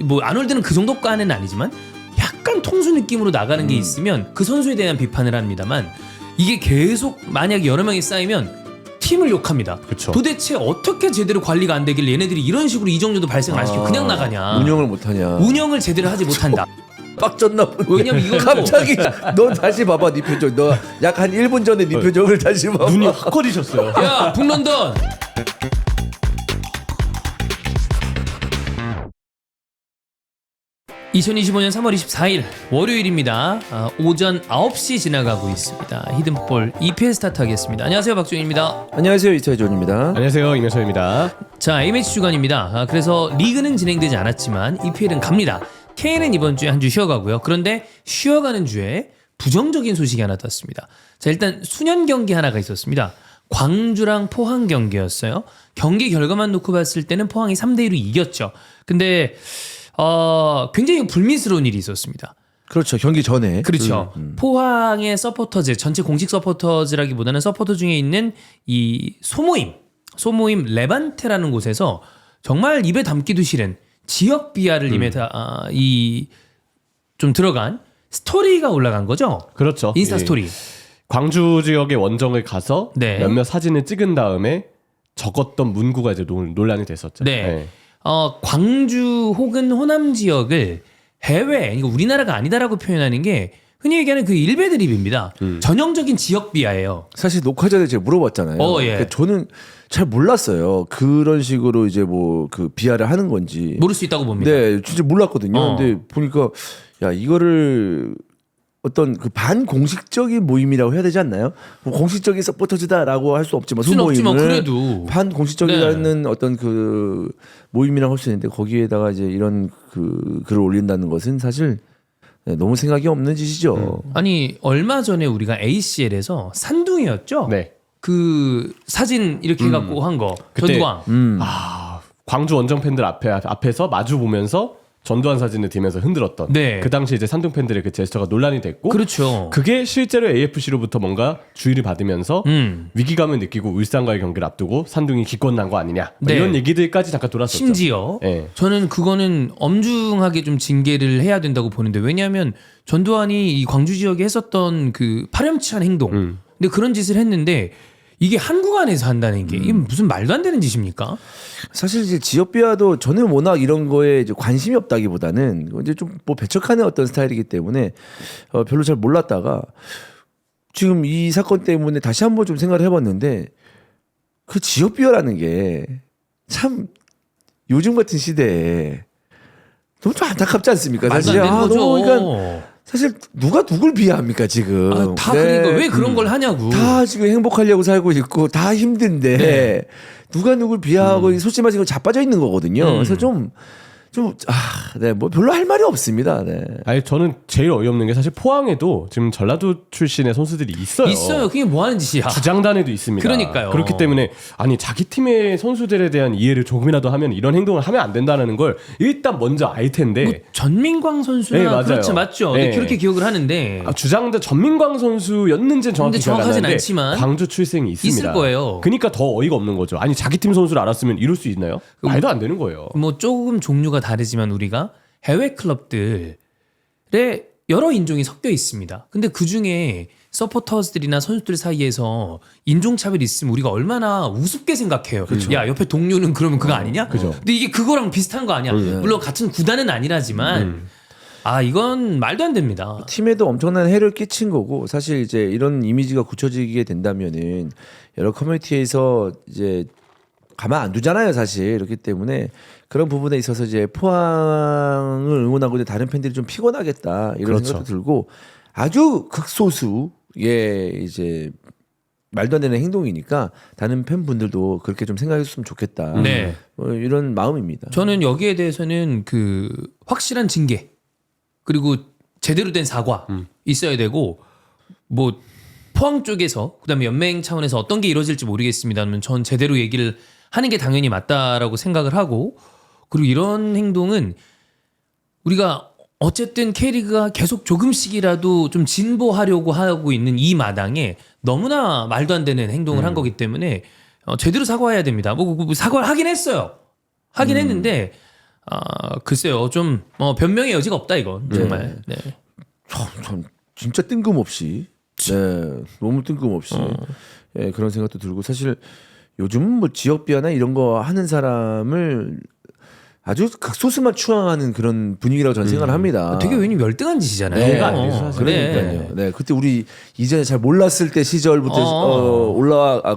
뭐 아놀드는 그 정도까지는 아니지만 약간 통수 느낌으로 나가는 게 있으면 그 선수에 대한 비판을 합니다만 이게 계속 만약에 여러 명이 쌓이면 팀을 욕합니다. 그쵸. 도대체 어떻게 제대로 관리가 안 되길래 얘네들이 이런 식으로 이 정도도 발생을 안 시키고 그냥 나가냐. 운영을 못하냐. 운영을 제대로 하지 못한다. 빡쳤나 보네. 왜냐면 이건 또- 갑자기 너 다시 봐봐 네 표정. 너 약 한 1분 전에 네 표정을 다시 봐봐. 눈이 확 커지셨어요. 야 북런던 (2025년 3월 24일) 월요일입니다. 오전 9시 지나가고 있습니다. 히든풋볼 2회 스타트 하겠습니다. 안녕하세요, 박주영입니다. 안녕하세요, 이차이존입니다. 안녕하세요, 임현철입니다. 자, A매치 주간입니다. 그래서 리그는 진행되지 않았지만 EPL은 갑니다. K는 이번 주에 한 주 쉬어가고요. 그런데 쉬어가는 주에 부정적인 소식이 하나 떴습니다. 자, 일단 수년 경기 하나가 있었습니다. 광주랑 포항 경기였어요. 경기 결과만 놓고 봤을 때는 포항이 3대2로 이겼죠. 근데 굉장히 불미스러운 일이 있었습니다. 그렇죠. 경기 전에. 그렇죠. 포항의 서포터즈, 전체 공식 서포터즈라기보다는 서포터 중에 있는 이 소모임 레반테라는 곳에서 정말 입에 담기도 싫은 지역 비하를 좀 들어간 스토리가 올라간 거죠. 그렇죠. 인스타 예. 스토리. 광주 지역의 원정을 가서 네. 몇몇 사진을 찍은 다음에 적었던 문구가 이제 논란이 됐었죠. 네. 광주 혹은 호남 지역을 해외, 그러니까 우리나라가 아니다라고 표현하는 게 흔히 얘기하는 그 일베 드립입니다. 전형적인 지역 비하예요. 사실 녹화 전에 제가 물어봤잖아요. 예. 그러니까 저는 잘 몰랐어요. 그런 식으로 이제 뭐 그 비하를 하는 건지. 모를 수 있다고 봅니다. 네, 진짜 몰랐거든요. 근데 보니까 야 이거를 어떤 그 반공식적인 모임이라고 해야 되지 않나요? 뭐 공식적인 서포터즈다라고 할 수 없지만 수는 없지만 소모임을 그래도 반공식적이라는 어떤 그 모임이라고 할 수 있는데 거기에다가 이제 이런 그 글을 올린다는 것은 사실 너무 생각이 없는 짓이죠. 아니 얼마 전에 우리가 ACL에서 산둥이었죠? 네. 그 사진 이렇게 해갖고 한 거 그때- 전두광. 광주 원정 팬들 앞에서 마주 보면서 전두환 사진을 들면서 흔들었던. 네. 그 당시 이제 산둥 팬들의 그 제스처가 논란이 됐고. 그렇죠. 그게 실제로 AFC로부터 뭔가 주의를 받으면서 위기감을 느끼고 울산과의 경기를 앞두고 산둥이 기권 난 거 아니냐 뭐 네. 이런 얘기들까지 잠깐 돌았었죠. 심지어 예. 저는 그거는 엄중하게 좀 징계를 해야 된다고 보는데 왜냐하면 전두환이 이 광주 지역에 했었던 그 파렴치한 행동 근데 그런 짓을 했는데 이게 한국 안에서 한다는 게 이게 무슨 말도 안 되는 짓입니까? 사실 이제 지역 비하도 저는 워낙 이런 거에 이제 관심이 없다기보다는 이제 좀 뭐 배척하는 어떤 스타일이기 때문에 별로 잘 몰랐다가 지금 이 사건 때문에 다시 한번 좀 생각을 해봤는데 그 지역 비하라는 게 참 요즘 같은 시대에 너무 좀 안타깝지 않습니까? 말도 사실 안 되는 거죠. 너무 그러니까 사실 누가 누굴 비하합니까 지금? 다 네. 그러니까 왜 그런 걸 하냐고. 다 지금 행복하려고 살고 있고 다 힘든데 네. 누가 누굴 비하하고 소심하게 자빠져 있는 거거든요. 그래서 뭐 별로 할 말이 없습니다. 네. 아니 저는 제일 어이없는 게 사실 포항에도 지금 전라도 출신의 선수들이 있어요. 있어요. 그게 뭐 하는 짓이야. 주장단에도 있습니다. 그러니까요. 그렇기 때문에 아니 자기 팀의 선수들에 대한 이해를 조금이라도 하면 이런 행동을 하면 안 된다는 걸 일단 먼저 알 텐데 뭐 전민광 선수나 네, 맞아요. 그렇죠, 맞죠. 네. 그렇게 기억을 하는데 주장단 전민광 선수였는지는 정확히 근데 기억 안 정확하진 나는데 않지만 광주 출생이 있습니다. 있을 거예요. 그러니까 더 어이가 없는 거죠. 아니 자기 팀 선수를 알았으면 이럴 수 있나요? 말도 안 되는 거예요. 뭐 조금 종류가 다르지만 우리가 해외 클럽들의 여러 인종이 섞여 있습니다. 근데 그 중에 서포터즈들이나 선수들 사이에서 인종차별이 있으면 우리가 얼마나 우습게 생각해요. 야 옆에 동료는 그러면 그거 아니냐? 그죠. 근데 이게 그거랑 비슷한 거 아니야? 물론 같은 구단은 아니라지만 이건 말도 안 됩니다. 팀에도 엄청난 해를 끼친 거고 사실 이제 이런 이미지가 굳혀지게 된다면은 여러 커뮤니티에서 이제 가만 안 두잖아요, 사실. 그렇기 때문에 그런 부분에 있어서 이제 포항을 응원하고 있는 다른 팬들이 좀 피곤하겠다 이런 그렇죠. 생각도 들고 아주 극소수의 이제 말도 안 되는 행동이니까 다른 팬분들도 그렇게 좀 생각했으면 좋겠다. 네. 이런 마음입니다. 저는 여기에 대해서는 그 확실한 징계 그리고 제대로 된 사과 있어야 되고 뭐 포항 쪽에서 그다음에 연맹 차원에서 어떤 게 이루어질지 모르겠습니다만 전 제대로 얘기를 하는 게 당연히 맞다라고 생각을 하고 그리고 이런 행동은 우리가 어쨌든 K리그가 계속 조금씩이라도 좀 진보하려고 하고 있는 이 마당에 너무나 말도 안 되는 행동을 한 거기 때문에 제대로 사과해야 됩니다. 뭐 사과를 하긴 했어요. 하긴 했는데 글쎄요, 좀 변명의 여지가 없다 이건 정말. 네. 참 진짜 뜬금없이 너무 뜬금없이 그런 생각도 들고 사실 요즘은 뭐 지역 비하나 이런 거 하는 사람을 아주 극소수만 추앙하는 그런 분위기라고 저는 생각을 합니다. 되게 왜냐면 열등한 짓이잖아요. 네, 그러니까요. 네, 그때 우리 이전에 잘 몰랐을 때 시절부터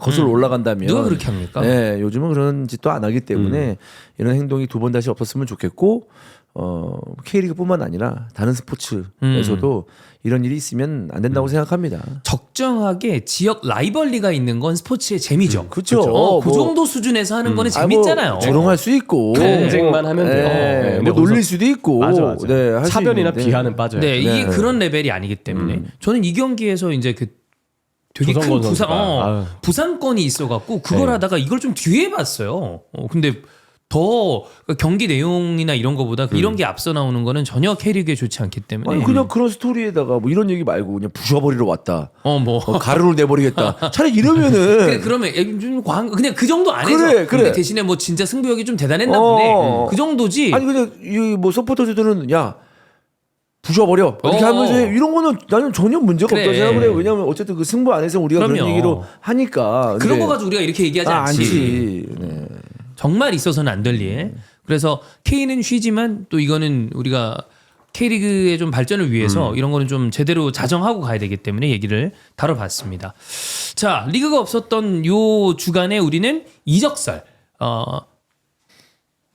거슬러 올라간다면 누가 그렇게 합니까? 네, 요즘은 그런 짓도 안 하기 때문에 이런 행동이 두 번 다시 없었으면 좋겠고 K리그뿐만 아니라 다른 스포츠에서도 이런 일이 있으면 안 된다고 생각합니다. 적정하게 지역 라이벌리가 있는 건 스포츠의 재미죠. 그렇죠. 그 정도 수준에서 하는 거는 재밌잖아요. 뭐 조롱할 수 있고 경쟁만 하면 돼요. 네, 근데 뭐 놀릴 수도 있고 맞아. 네, 할수 차별이나 있는데. 비하는 빠져요. 네, 이게 그런 레벨이 아니기 때문에 저는 이 경기에서 이제 그 되게 큰 조성건 선수가. 부상건이 있어갖고 그걸 하다가 이걸 좀 뒤에 봤어요. 근데 더 경기 내용이나 이런 거보다 이런 게 앞서 나오는 거는 전혀 K리그에 좋지 않기 때문에 아니 그냥 그런 스토리에다가 뭐 이런 얘기 말고 그냥 부셔버리러 왔다. 뭐 가루를 내버리겠다. 차라리 이러면은 그러면 좀 그냥 그 정도 안 해서 그래. 근데 대신에 뭐 진짜 승부욕이 좀 대단했나 보네. 그 정도지. 아니 그냥 이뭐 서포터들은 야 부셔버려 이렇게 하면서 이런 거는 나는 전혀 문제가 그래. 없다고 생각을 해요. 왜냐하면 어쨌든 그 승부 안에서 우리가 그런 그럼요. 얘기로 하니까. 그런 거 가지고 우리가 이렇게 얘기하지 않지. 않지. 네. 정말 있어서는 안 될 일. 그래서 K는 쉬지만 또 이거는 우리가 K리그의 좀 발전을 위해서 이런 거는 좀 제대로 자정하고 가야 되기 때문에 얘기를 다뤄봤습니다. 자, 리그가 없었던 요 주간에 우리는 이적설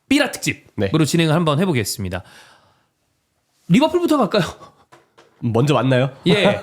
삐라 특집으로 진행을 한번 해보겠습니다. 리버풀부터 갈까요? 먼저 왔나요? 예,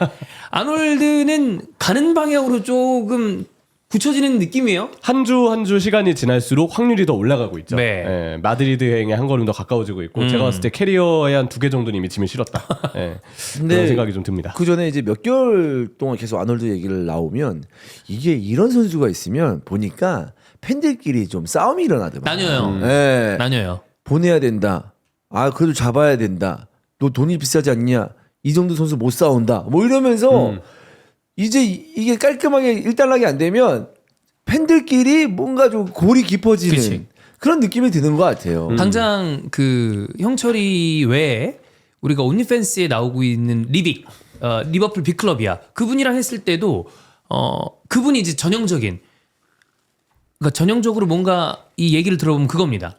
아놀드는 가는 방향으로 조금 굳혀지는 느낌이에요. 한 주 시간이 지날수록 확률이 더 올라가고 있죠. 네. 예, 마드리드행에 한 걸음 더 가까워지고 있고 제가 봤을 때 캐리어에 한 2개 정도는 이미 짐을 실었다. 예, 근데 그런 생각이 좀 듭니다. 그 전에 이제 몇 개월 동안 계속 아놀드 얘기를 나오면 이게 이런 선수가 있으면 보니까 팬들끼리 좀 싸움이 일어나더라고요. 나뉘어요. 네. 나뉘어요. 보내야 된다. 아 그래도 잡아야 된다. 너 돈이 비싸지 않냐? 이 정도 선수 못 싸운다. 뭐 이러면서 이제 이게 깔끔하게 일단락이 안 되면 팬들끼리 뭔가 좀 골이 깊어지는 그치. 그런 느낌이 드는 것 같아요. 당장 그 형철이 외에 우리가 온리팬스에 나오고 있는 리버풀 빅클럽이야. 그분이랑 했을 때도 그분이 이제 전형적으로 뭔가 이 얘기를 들어보면 그겁니다.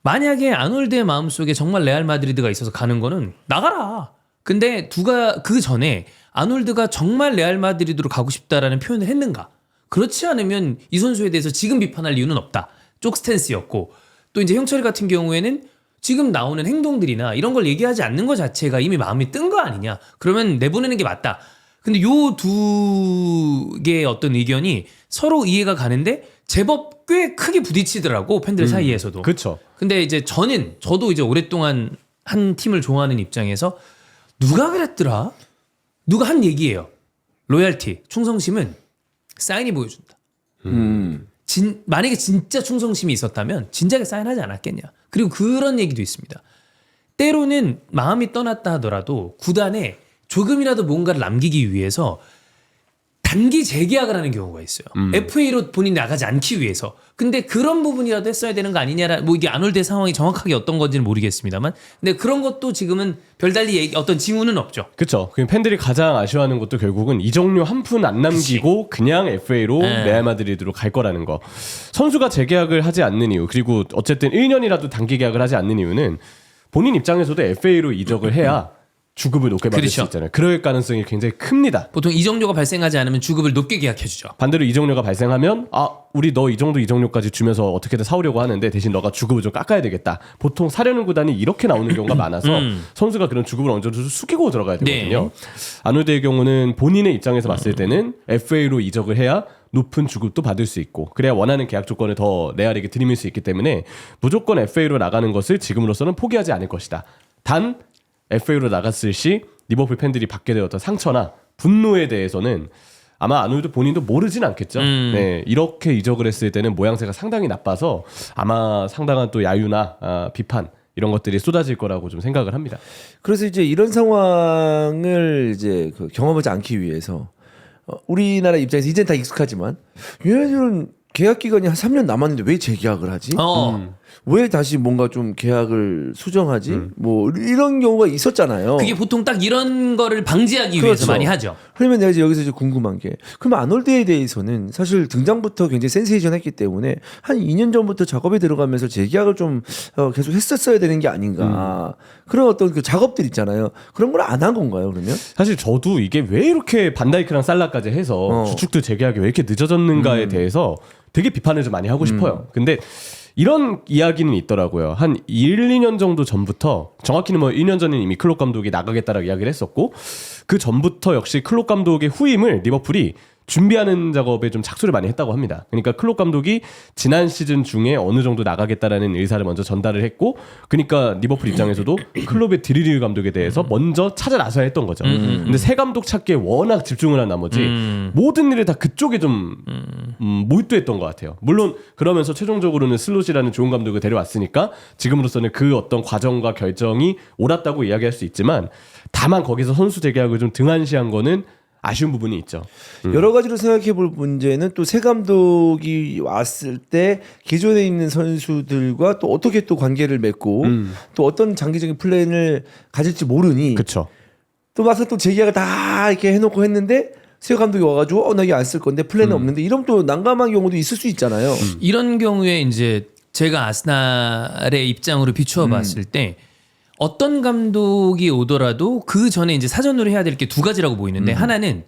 만약에 아놀드의 마음속에 정말 레알 마드리드가 있어서 가는 거는 나가라. 근데 그 전에 아놀드가 정말 레알 마드리드로 가고 싶다라는 표현을 했는가? 그렇지 않으면 이 선수에 대해서 지금 비판할 이유는 없다. 쪽 스탠스였고 또 이제 형철이 같은 경우에는 지금 나오는 행동들이나 이런 걸 얘기하지 않는 것 자체가 이미 마음이 뜬 거 아니냐? 그러면 내보내는 게 맞다. 근데 요 두 개의 어떤 의견이 서로 이해가 가는데 제법 꽤 크게 부딪히더라고 팬들 사이에서도. 그렇죠. 근데 이제 저도 이제 오랫동안 한 팀을 좋아하는 입장에서 누가 그랬더라? 누가 한 얘기예요. 로얄티, 충성심은 사인이 보여준다. 만약에 진짜 충성심이 있었다면 진작에 사인하지 않았겠냐. 그리고 그런 얘기도 있습니다. 때로는 마음이 떠났다 하더라도 구단에 조금이라도 뭔가를 남기기 위해서 단기 재계약을 하는 경우가 있어요. FA로 본인이 나가지 않기 위해서. 근데 그런 부분이라도 했어야 되는 거 아니냐. 뭐 이게 아놀드의 상황이 정확하게 어떤 건지는 모르겠습니다만. 근데 그런 것도 지금은 별달리 어떤 징후는 없죠. 그렇죠. 팬들이 가장 아쉬워하는 것도 결국은 이적료 한 푼 안 남기고 그냥 FA로 레알 마드리드로 갈 거라는 거. 선수가 재계약을 하지 않는 이유, 그리고 어쨌든 1년이라도 단기 계약을 하지 않는 이유는 본인 입장에서도 FA로 이적을 해야 주급을 높게 받을 수 있잖아요. 그럴 가능성이 굉장히 큽니다. 보통 이적료가 발생하지 않으면 주급을 높게 계약해주죠. 반대로 이적료가 발생하면 우리 너 이 정도 이적료까지 주면서 어떻게든 사오려고 하는데 대신 너가 주급을 좀 깎아야 되겠다. 보통 사려는 구단이 이렇게 나오는 경우가 많아서 선수가 그런 주급을 어느 정도 숙이고 들어가야 되거든요. 네. 아놀드의 경우는 본인의 입장에서 봤을 때는 FA로 이적을 해야 높은 주급도 받을 수 있고 그래야 원하는 계약 조건을 더 레알에게 들이밀 수 있기 때문에 무조건 FA로 나가는 것을 지금으로서는 포기하지 않을 것이다. 단 FA로 나갔을 시 리버풀 팬들이 받게 되었던 상처나 분노에 대해서는 아마 아놀드 본인도 모르진 않겠죠. 네, 이렇게 이적을 했을 때는 모양새가 상당히 나빠서 아마 상당한 또 야유나 비판 이런 것들이 쏟아질 거라고 좀 생각을 합니다. 그래서 이제 이런 상황을 이제 경험하지 않기 위해서 우리나라 입장에서 이제는 다 익숙하지만 얘네들은 계약 기간이 한 3년 남았는데 왜 재계약을 하지? 왜 다시 뭔가 좀 계약을 수정하지? 뭐 이런 경우가 있었잖아요. 그게 보통 딱 이런 거를 방지하기 위해서 그렇죠. 많이 하죠. 그러면 내가 이제 여기서 이제 궁금한 게, 그럼 아놀드에 대해서는 사실 등장부터 굉장히 센세이션했기 때문에 한 2년 전부터 작업에 들어가면서 재계약을 좀 계속 했었어야 되는 게 아닌가. 그런 어떤 그 작업들 있잖아요. 그런 걸 안 한 건가요, 그러면? 사실 저도 이게 왜 이렇게 반다이크랑 살라까지 해서 주축도 재계약이 왜 이렇게 늦어졌는가에 대해서 되게 비판을 좀 많이 하고 싶어요. 근데 이런 이야기는 있더라고요. 한 1, 2년 정도 전부터, 정확히는 뭐 2년 전에는 이미 클롭 감독이 나가겠다라고 이야기를 했었고, 그 전부터 역시 클롭 감독의 후임을 리버풀이 준비하는 작업에 좀 착수를 많이 했다고 합니다. 그러니까 클롭 감독이 지난 시즌 중에 어느 정도 나가겠다라는 의사를 먼저 전달을 했고, 그러니까 리버풀 입장에서도 클롭의 드리리 감독에 대해서 먼저 찾아 나서야 했던 거죠. 근데 새 감독 찾기에 워낙 집중을 한 나머지 모든 일을 다 그쪽에 좀 몰두했던 것 같아요. 물론 그러면서 최종적으로는 슬롯이라는 좋은 감독을 데려왔으니까 지금으로서는 그 어떤 과정과 결정이 옳았다고 이야기할 수 있지만, 다만 거기서 선수 재계약을 좀 등한시한 거는 아쉬운 부분이 있죠. 여러 가지로 생각해 볼 문제는 또 새 감독이 왔을 때 기존에 있는 선수들과 또 어떻게 또 관계를 맺고 또 어떤 장기적인 플랜을 가질지 모르니 그렇죠. 또 와서 또 재계약을 다 이렇게 해놓고 했는데 새 감독이 와가지고 나 이게 안 쓸 건데 플랜은 없는데, 이러면 또 난감한 경우도 있을 수 있잖아요. 이런 경우에 이제 제가 아스날의 입장으로 비추어 봤을 때 어떤 감독이 오더라도 그 전에 이제 사전으로 해야 될 게 두 가지라고 보이는데, 하나는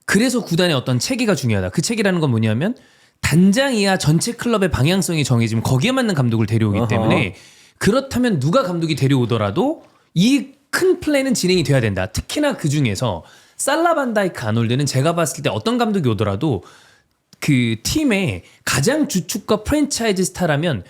그래서 구단의 어떤 체계가 중요하다. 그 체계라는 건 뭐냐면 단장 이하 전체 클럽의 방향성이 정해지면 거기에 맞는 감독을 데려오기 때문에, 그렇다면 누가 감독이 데려오더라도 이 큰 플랜은 진행이 돼야 된다. 특히나 그 중에서 살라 반다이크 아놀드는 제가 봤을 때 어떤 감독이 오더라도 그 팀의 가장 주축과 프랜차이즈 스타라면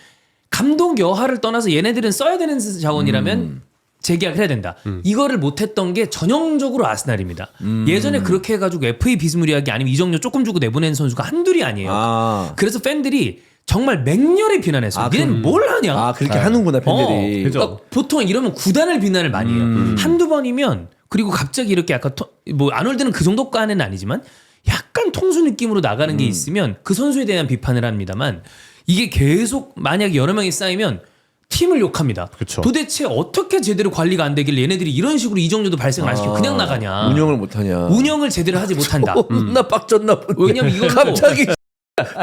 감독 여하를 떠나서 얘네들은 써야 되는 자원이라면 재계약을 해야 된다. 이거를 못했던 게 전형적으로 아스날입니다. 예전에 그렇게 해가지고 FA 비스무리하게 아니면 이적료 조금 주고 내보낸 선수가 한둘이 아니에요. 그래서 팬들이 정말 맹렬히 비난했어요. 얘는 뭘 하냐? 그렇게 하는구나 팬들이. 그러니까 보통 이러면 구단을 비난을 많이 해요. 한두 번이면, 그리고 갑자기 이렇게 약간 뭐 아놀드는 그 정도까지는 아니지만 약간 통수 느낌으로 나가는 게 있으면 그 선수에 대한 비판을 합니다만, 이게 계속 만약에 여러 명이 쌓이면 팀을 욕합니다. 그쵸. 도대체 어떻게 제대로 관리가 안 되길래 얘네들이 이런 식으로 이적료도 발생 안 시키고 그냥 나가냐. 운영을 못하냐. 운영을 제대로 하지 못한다. 나 빡쳤나 보네. 왜냐면 이건 또 갑자기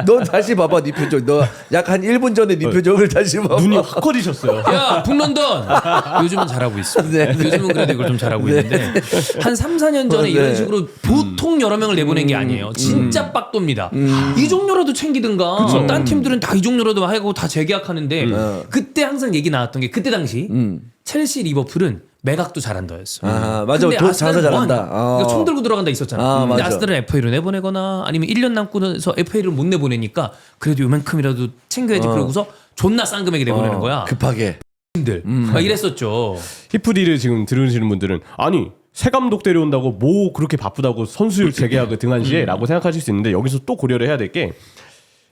너 다시 봐봐 네 표정. 너 약 한 1분 전에 네 표정을 다시 봐봐. 눈이 확 커지셨어요. 야, 북런던! 요즘은 잘하고 있어. 네. 요즘은 그래도 이걸 좀 잘하고 있는데, 한 3, 4년 전에 네. 이런 식으로 보통 여러 명을 내보낸 게 아니에요. 진짜 빡돕니다. 이적료라도 챙기든가. 딴 팀들은 다 이적료라도 하고 다 재계약하는데, 그때 항상 얘기 나왔던 게, 그때 당시 첼시 리버풀은 매각도 잘한다였어. 맞아. 근데 돈 아스날은 장사 뭐하냐? 잘한다. 그러니까 총 들고 들어간다 있었잖아. 근데 맞아. 아스날은 FA로 내보내거나 아니면 1년 남고 나서 FA를 못 내보내니까 그래도 요만큼이라도 챙겨야지. 그러고서 존나 싼 금액에 내보내는 거야. 급하게. 들 막 이랬었죠. 히프디를 지금 들으시는 분들은, 아니 새 감독 데려온다고 뭐 그렇게 바쁘다고 선수 재계약을 등한시해? 라고 생각하실 수 있는데, 여기서 또 고려를 해야 될 게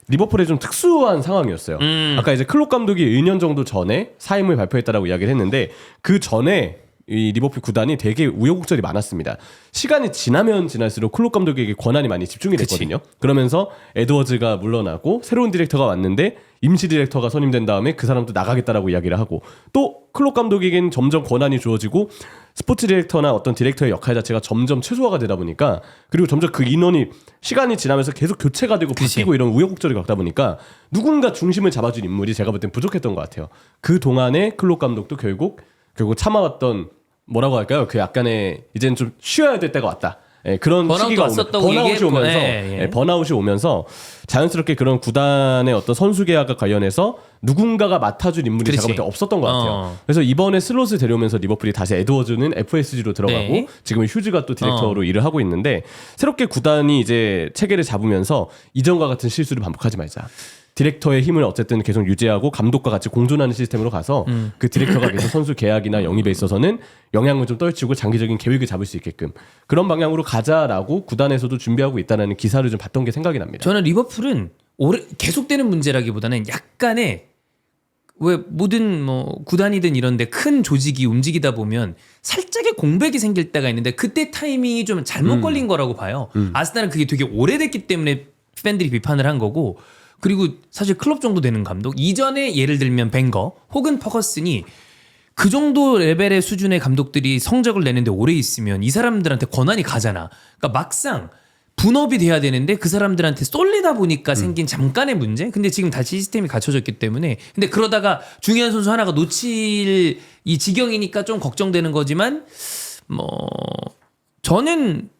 리버풀의 좀 특수한 상황이었어요. 아까 이제 클롭 감독이 2년 정도 전에 사임을 발표했다라고 이야기를 했는데, 그 전에 이 리버풀 구단이 되게 우여곡절이 많았습니다. 시간이 지나면 지날수록 클롭 감독에게 권한이 많이 집중이 됐거든요. 그러면서 에드워즈가 물러나고 새로운 디렉터가 왔는데 임시 디렉터가 선임된 다음에 그 사람도 나가겠다라고 이야기를 하고, 또 클롭 감독에겐 점점 권한이 주어지고 스포츠 디렉터나 어떤 디렉터의 역할 자체가 점점 최소화가 되다 보니까, 그리고 점점 그 인원이 시간이 지나면서 계속 교체가 되고 바뀌고 이런 우여곡절이 겪다 보니까 누군가 중심을 잡아준 인물이 제가 볼 땐 부족했던 것 같아요. 그 동안에 클롭 감독도 결국 참아왔던, 뭐라고 할까요? 그 약간의 이제는 좀 쉬어야 될 때가 왔다. 예, 그런 시기가 왔었다고 번아웃이 오면서 예. 번아웃이 오면서 자연스럽게 그런 구단의 어떤 선수 계약과 관련해서 누군가가 맡아줄 인물이 제가 볼 때 없었던 것 같아요. 그래서 이번에 슬롯을 데려오면서 리버풀이 다시 에드워즈는 FSG로 들어가고, 네. 지금 휴즈가 또 디렉터로 일을 하고 있는데, 새롭게 구단이 이제 체계를 잡으면서 이전과 같은 실수를 반복하지 말자. 디렉터의 힘을 어쨌든 계속 유지하고 감독과 같이 공존하는 시스템으로 가서 그 디렉터가 계속 선수 계약이나 영입에 있어서는 영향을 좀 떨치고 장기적인 계획을 잡을 수 있게끔 그런 방향으로 가자라고 구단에서도 준비하고 있다는 기사를 좀 봤던 게 생각이 납니다. 저는 리버풀은 오래 계속되는 문제라기보다는 약간의, 왜 모든 뭐 구단이든 이런데 큰 조직이 움직이다 보면 살짝의 공백이 생길 때가 있는데, 그때 타이밍이 좀 잘못 걸린 거라고 봐요. 아스날은 그게 되게 오래됐기 때문에 팬들이 비판을 한 거고, 그리고 사실 클럽 정도 되는 감독 이전에 예를 들면 벵거 혹은 퍼거슨이 그 정도 레벨의 수준의 감독들이 성적을 내는데 오래 있으면 이 사람들한테 권한이 가잖아. 그러니까 막상 분업이 돼야 되는데 그 사람들한테 쏠리다 보니까 생긴 잠깐의 문제? 근데 지금 다시 시스템이 갖춰졌기 때문에 근데 그러다가 중요한 선수 하나가 놓칠 이 지경이니까 좀 걱정되는 거지만 뭐 저는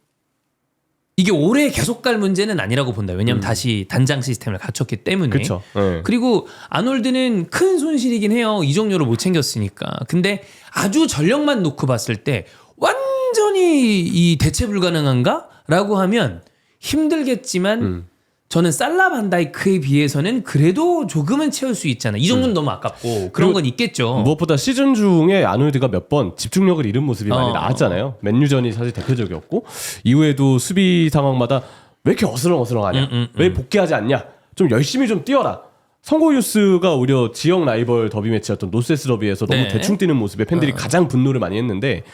이게 오래 계속 갈 문제는 아니라고 본다. 왜냐하면 다시 단장 시스템을 갖췄기 때문에. 그렇죠. 네. 그리고 아놀드는 큰 손실이긴 해요. 이적료를 못 챙겼으니까. 근데 아주 전력만 놓고 봤을 때 완전히 이 대체 불가능한가? 라고 하면 힘들겠지만 저는 살라 반다이크에 비해서는 그래도 조금은 채울 수 있잖아. 이 정도는 너무 아깝고 그런 건 있겠죠. 무엇보다 시즌 중에 아놀드가 몇 번 집중력을 잃은 모습이 많이 나왔잖아요. 맨유전이 사실 대표적이었고 이후에도 수비 상황마다 왜 이렇게 어슬렁어슬렁하냐? 왜 복귀하지 않냐? 좀 열심히 좀 뛰어라. 성고유스가 오히려 지역 라이벌 더비 매치였던 노세스 더비에서 너무 네. 대충 뛰는 모습에 팬들이 가장 분노를 많이 했는데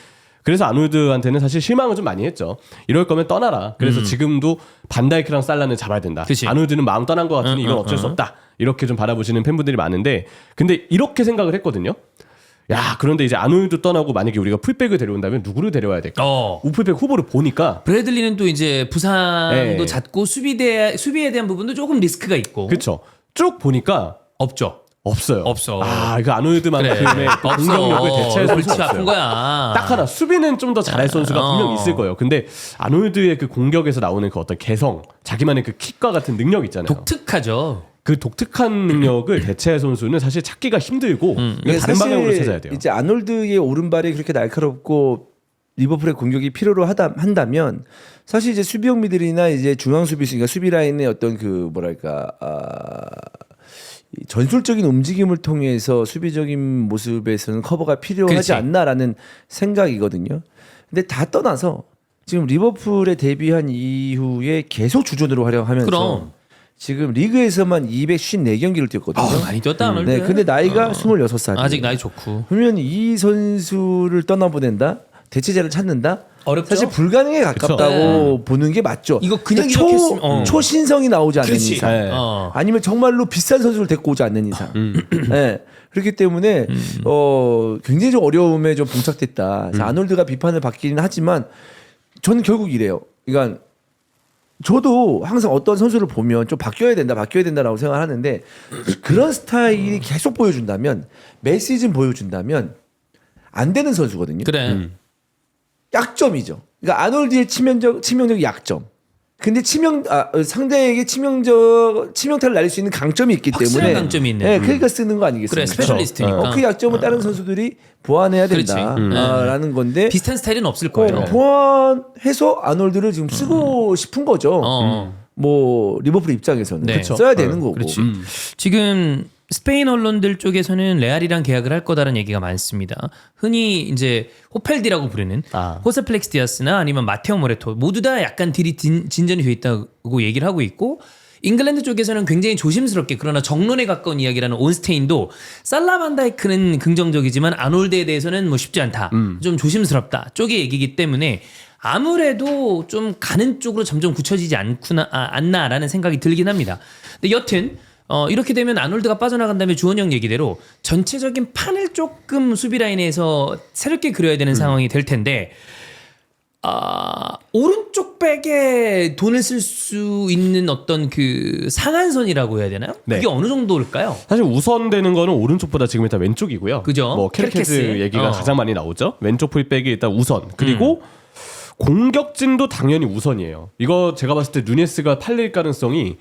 그래서 아놀드한테는 사실 실망을 좀 많이 했죠. 이럴 거면 떠나라. 그래서 지금도 반다이크랑 살라는 잡아야 된다. 그치. 아놀드는 마음 떠난 것 같으니 이건 어쩔 수 없다. 이렇게 좀 바라보시는 팬분들이 많은데 근데 이렇게 생각을 했거든요. 야 그런데 이제 아놀드 떠나고 만약에 우리가 풀백을 데려온다면 누구를 데려와야 될까? 우풀백 후보를 보니까 브래들리는 또 이제 부상도 네. 잦고 수비에 대한 부분도 조금 리스크가 있고 그렇죠. 쭉 보니까 없죠. 없어요. 없어. 아 이거 아놀드만큼의 그 공격력을 대체할 골치 선수가 아픈 없어요. 거야. 딱 하나 수비는 좀 더 잘할 선수가 분명 있을 거예요. 근데 아놀드의 그 공격에서 나오는 그 어떤 개성, 자기만의 그 킥과 같은 능력 있잖아요. 독특하죠. 그 독특한 능력을 대체할 선수는 사실 찾기가 힘들고 이건 다른 방향으로 찾아야 돼요. 이제 아놀드의 오른발이 그렇게 날카롭고 리버풀의 공격이 필요로 한다면 사실 이제 수비형미들이나 이제 중앙 수비수니까 수비 라인의 어떤 그 뭐랄까 이 전술적인 움직임을 통해서 수비적인 모습에서는 커버가 필요하지 그렇지. 않나라는 생각이거든요. 근데 다 떠나서 지금 리버풀에 데뷔한 이후에 계속 주전으로 활용하면서 그럼. 지금 리그에서만 254경기를 뛰었거든요. 많이 뛰었다 아놀드. 네, 근데 나이가 26살. 아직 나이 좋고. 그러면 이 선수를 떠나보낸다? 대체자를 찾는다? 어렵죠? 사실 불가능에 가깝다고 보는 게 맞죠. 이거 그냥 그러니까 이렇게 했으면, 초신성이 나오지 않는 그렇지. 이상, 네. 아니면 정말로 비싼 선수를 데리고 오지 않는 이상, 네. 그렇기 때문에 굉장히 좀 어려움에 좀 봉착됐다. 그래서 아놀드가 비판을 받기는 하지만 저는 결국 이래요. 그러니까 저도 항상 어떤 선수를 보면 좀 바뀌어야 된다라고 생각하는데 그런 스타일이 계속 보여준다면 매 시즌 보여준다면 안 되는 선수거든요. 그래. 약점이죠. 그러니까 아놀드의 치명적 약점. 근데 상대에게 치명타를 날릴 수 있는 강점이 있기 확실한 때문에 강점이 있네. 네, 그러니까 쓰는 거 아니겠습니까? 그래 스페셜리스트니까. 그 약점을 다른 선수들이 보완해야 그렇지. 된다라는 건데 비슷한 스타일은 없을 거예요. 보완해서 아놀드를 지금 쓰고 싶은 거죠. 뭐 리버풀 입장에서는 네. 써야 되는 거고. 그렇지. 지금 스페인 언론들 쪽에서는 레알이랑 계약을 할 거다라는 얘기가 많습니다. 흔히 이제 호펠디라고 부르는 호세플렉스 디아스나 아니면 마테오 모레토 모두 다 약간 딜이 진전이 돼 있다고 얘기를 하고 있고 잉글랜드 쪽에서는 굉장히 조심스럽게 그러나 정론에 가까운 이야기라는 온스테인도 살라 반다이크는 긍정적이지만 아놀드에 대해서는 뭐 쉽지 않다. 좀 조심스럽다. 쪽의 얘기이기 때문에 아무래도 좀 가는 쪽으로 점점 굳혀지지 않나라는 생각이 들긴 합니다. 근데 여튼 이렇게 되면 아놀드가 빠져나간 다음에 주원 형 얘기대로 전체적인 판을 조금 수비 라인에서 새롭게 그려야 되는 상황이 될 텐데 오른쪽 백에 돈을 쓸 수 있는 어떤 그 상한선이라고 해야 되나요? 네. 그게 어느 정도일까요? 사실 우선되는 거는 오른쪽보다 지금 일단 왼쪽이고요. 그죠? 뭐 케르케스 케르케스. 얘기가 가장 많이 나오죠. 왼쪽 풀백이 일단 우선. 그리고 공격진도 당연히 우선이에요. 이거 제가 봤을 때 누네스가 팔릴 가능성이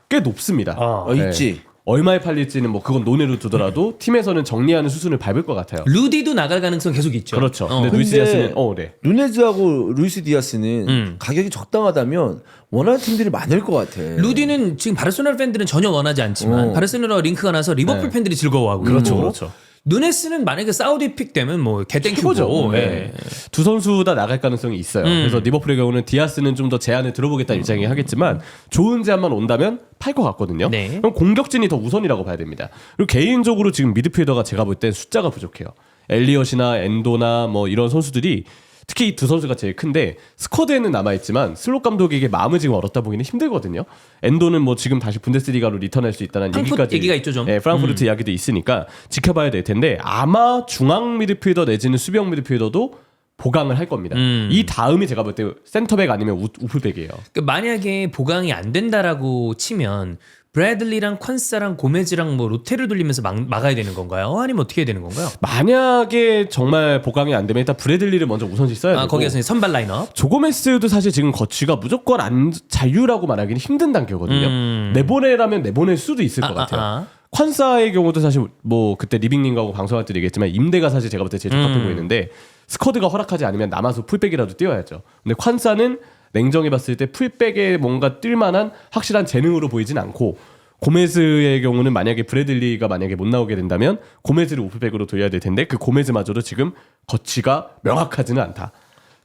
꽤 높습니다. 네. 있지. 얼마에 팔릴지는 뭐 그건 논의로 두더라도 팀에서는 정리하는 수순을 밟을 것 같아요. 루디도 나갈 가능성 계속 있죠. 그렇죠. 근데 근데 루이스 디아스는 네. 누네즈하고 루이스 디아스는 가격이 적당하다면 원하는 팀들이 많을 것 같아. 루디는 지금 바르셀로나 팬들은 전혀 원하지 않지만 바르셀로나 링크가 나서 리버풀 팬들이 즐거워하고 그렇죠, 있고 그렇죠. 누네스는 만약에 사우디 픽 되면 뭐 개땡큐고 최고죠. 네. 두 선수 다 나갈 가능성이 있어요. 그래서 리버풀의 경우는 디아스는 좀 더 제안을 들어보겠다는 입장이 하겠지만 좋은 제안만 온다면 팔 것 같거든요. 네. 그럼 공격진이 더 우선이라고 봐야 됩니다. 그리고 개인적으로 지금 미드필더가 제가 볼 땐 숫자가 부족해요. 엘리엇이나 엔도나 뭐 이런 선수들이 특히 이 두 선수가 제일 큰데 스쿼드에는 남아있지만 슬롯 감독에게 마음을 지금 얻었다 보기는 힘들거든요. 엔도는 뭐 지금 다시 분데스리가로 리턴할 수 있다는 프랑크푸르트 얘기까지 얘기가 있죠, 좀. 프랑크푸르트 이야기도 있으니까 지켜봐야 될 텐데 아마 중앙 미드필더 내지는 수비형 미드필더도 보강을 할 겁니다. 이 다음이 제가 볼 때 센터백 아니면 우풀백이에요. 그러니까 만약에 보강이 안 된다라고 치면 브래들리랑 콴사랑 고메즈랑 뭐 로테를 돌리면서 막아야 되는 건가요? 아니면 어떻게 해야 되는 건가요? 만약에 정말 보강이 안 되면 일단 브래들리를 먼저 우선시 써야 되고 거기에서 선발 라인업. 조고메스도 사실 지금 거취가 무조건 자유라고 말하기는 힘든 단계거든요. 내보내라면 내보낼 수도 있을 것 같아요. 콴사의 경우도 사실 뭐 그때 리빙님하고 방송할 때 얘기했지만 임대가 사실 제가 볼 때 제일 적합해 보이는데 스쿼드가 허락하지 않으면 남아서 풀백이라도 뛰어야죠. 근데 콴사는 냉정히 봤을 때 풀백에 뭔가 뛸만한 확실한 재능으로 보이진 않고 고메즈의 경우는 만약에 브래들리가 만약에 못 나오게 된다면 고메즈를 우풀백으로 돌려야 될 텐데 그 고메즈마저도 지금 거취가 명확하지는 않다.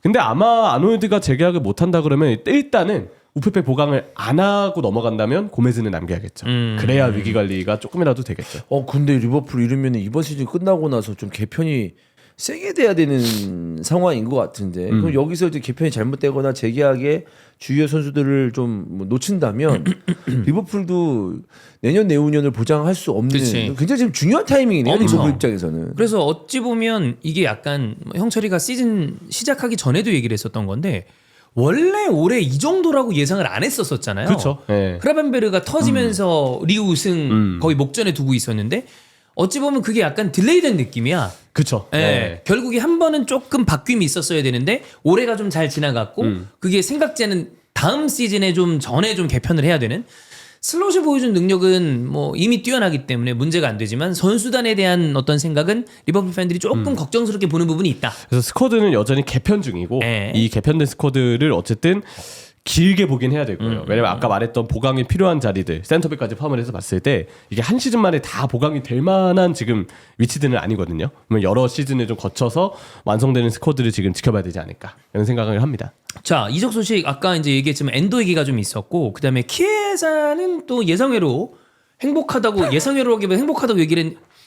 근데 아마 아놀드가 재계약을 못한다 그러면 일단은 우풀백 보강을 안 하고 넘어간다면 고메즈는 남겨야겠죠. 그래야 위기 관리가 조금이라도 되겠죠. 근데 리버풀 이러면 이번 시즌 끝나고 나서 좀 개편이 세게 돼야 되는 상황인 것 같은데 그럼 여기서 이제 개편이 잘못되거나 재계약에 주요 선수들을 좀뭐 놓친다면 리버풀도 내년 내후년을 보장할 수 없는 그치. 굉장히 지금 중요한 타이밍이네요. 엄청. 리버풀 입장에서는. 그래서 어찌 보면 이게 약간 형철이가 시즌 시작하기 전에도 얘기를 했었던 건데 원래 올해 이 정도라고 예상을 안 했었잖아요. 그렇죠. 네. 크라벤베르가 터지면서 리그 우승 거의 목전에 두고 있었는데 어찌 보면 그게 약간 딜레이된 느낌이야. 그렇죠. 예. 결국에 한 번은 조금 바뀜이 있었어야 되는데 올해가 좀 잘 지나갔고 그게 생각지는 다음 시즌에 좀 전에 좀 개편을 해야 되는 슬롯이 보여준 능력은 뭐 이미 뛰어나기 때문에 문제가 안 되지만 선수단에 대한 어떤 생각은 리버풀 팬들이 조금 걱정스럽게 보는 부분이 있다. 그래서 스쿼드는 여전히 개편 중이고 네. 이 개편된 스쿼드를 어쨌든 길게 보긴 해야 될 거예요. 왜냐면 아까 말했던 보강이 필요한 자리들 센터백까지 포함을 해서 봤을 때 이게 한 시즌 만에 다 보강이 될 만한 지금 위치들은 아니거든요. 그러면 여러 시즌을 좀 거쳐서 완성되는 스쿼드를 지금 지켜봐야 되지 않을까 이런 생각을 합니다. 자, 이적 소식 아까 이제 얘기했지만 엔도 얘기가 좀 있었고 그다음에 키에사는 또 예상외로 행복하다고 예상외로라기보다 행복하다고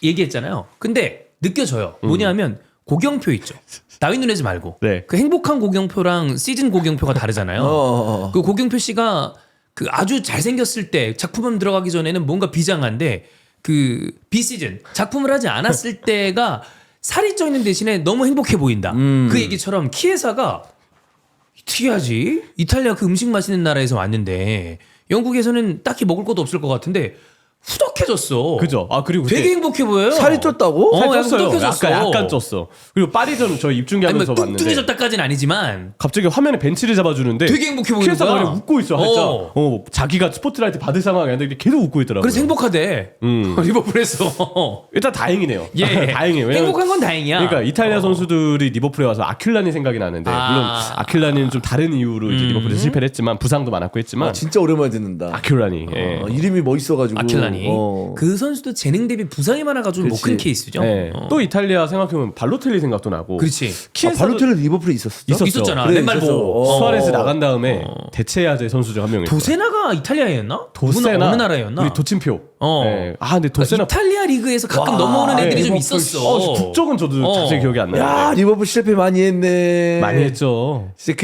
얘기했잖아요. 근데 느껴져요. 뭐냐면 고경표 있죠. 다윈 누네즈 말고 네. 그 행복한 고경표랑 시즌 고경표가 다르잖아요. 그 고경표 씨가 그 아주 잘생겼을 때 작품은 들어가기 전에는 뭔가 비장한데 그 비시즌 작품을 하지 않았을 때가 살이 쪄 있는 대신에 너무 행복해 보인다. 그 얘기처럼 키에사가 특이하지? 이탈리아 그 음식 맛있는 나라에서 왔는데 영국에서는 딱히 먹을 것도 없을 것 같은데 후덕해졌어. 그죠? 아 그리고 되게 행복해 보여요. 살이 쪘다고? 살 약간 쪘어요. 후덕해졌어. 약간 쪘어. 그리고 파리전 저 입중계하면서 아니, 뭐 봤는데 뚱뚱해졌다까지는 아니지만 갑자기 화면에 벤치를 잡아주는데 되게 행복해 보이는 키에사가 거야. 그냥 웃고 있어. 살짝. 자기가 스포트라이트 받을 상황이 아닌데 계속 웃고 있더라고요. 그래서 행복하대. 리버풀에서. 일단 다행이네요. 예. 다행이에요. 왜냐면 행복한 건 다행이야. 그러니까 이탈리아 선수들이 리버풀에 와서 아킬란이 생각이 나는데 물론 아킬란이는 좀 다른 이유로 이제 리버풀에서 실패를 했지만 부상도 많았고 했지만 진짜 오랜만에 듣는다. 아킬란이 예. 이름이 멋있어가지고. 아킬란이. 그 선수도 재능 대비 부상이 많아가지고 못 큰 그렇지. 케이스죠. 예. 또 이탈리아 생각해보면 발로텔리 생각도 나고 그렇지. 발로텔리 리버풀에 있었어? 있었잖아. 그래, 맨발 있었어. 보고. 수아레스 나간 다음에 대체해야 될 선수 중 한 명이었어요. 도세나가 이탈리아였나? 도세나 어느 나라였나? 우리 도친표. 예. 아 근데 도세나 이탈리아 리그에서 가끔 넘어오는 애들이 좀 있었어. 국적은 저도 자세히 기억이 안 나요. 야 리버풀 실패 많이 했네. 많이 했죠. 진짜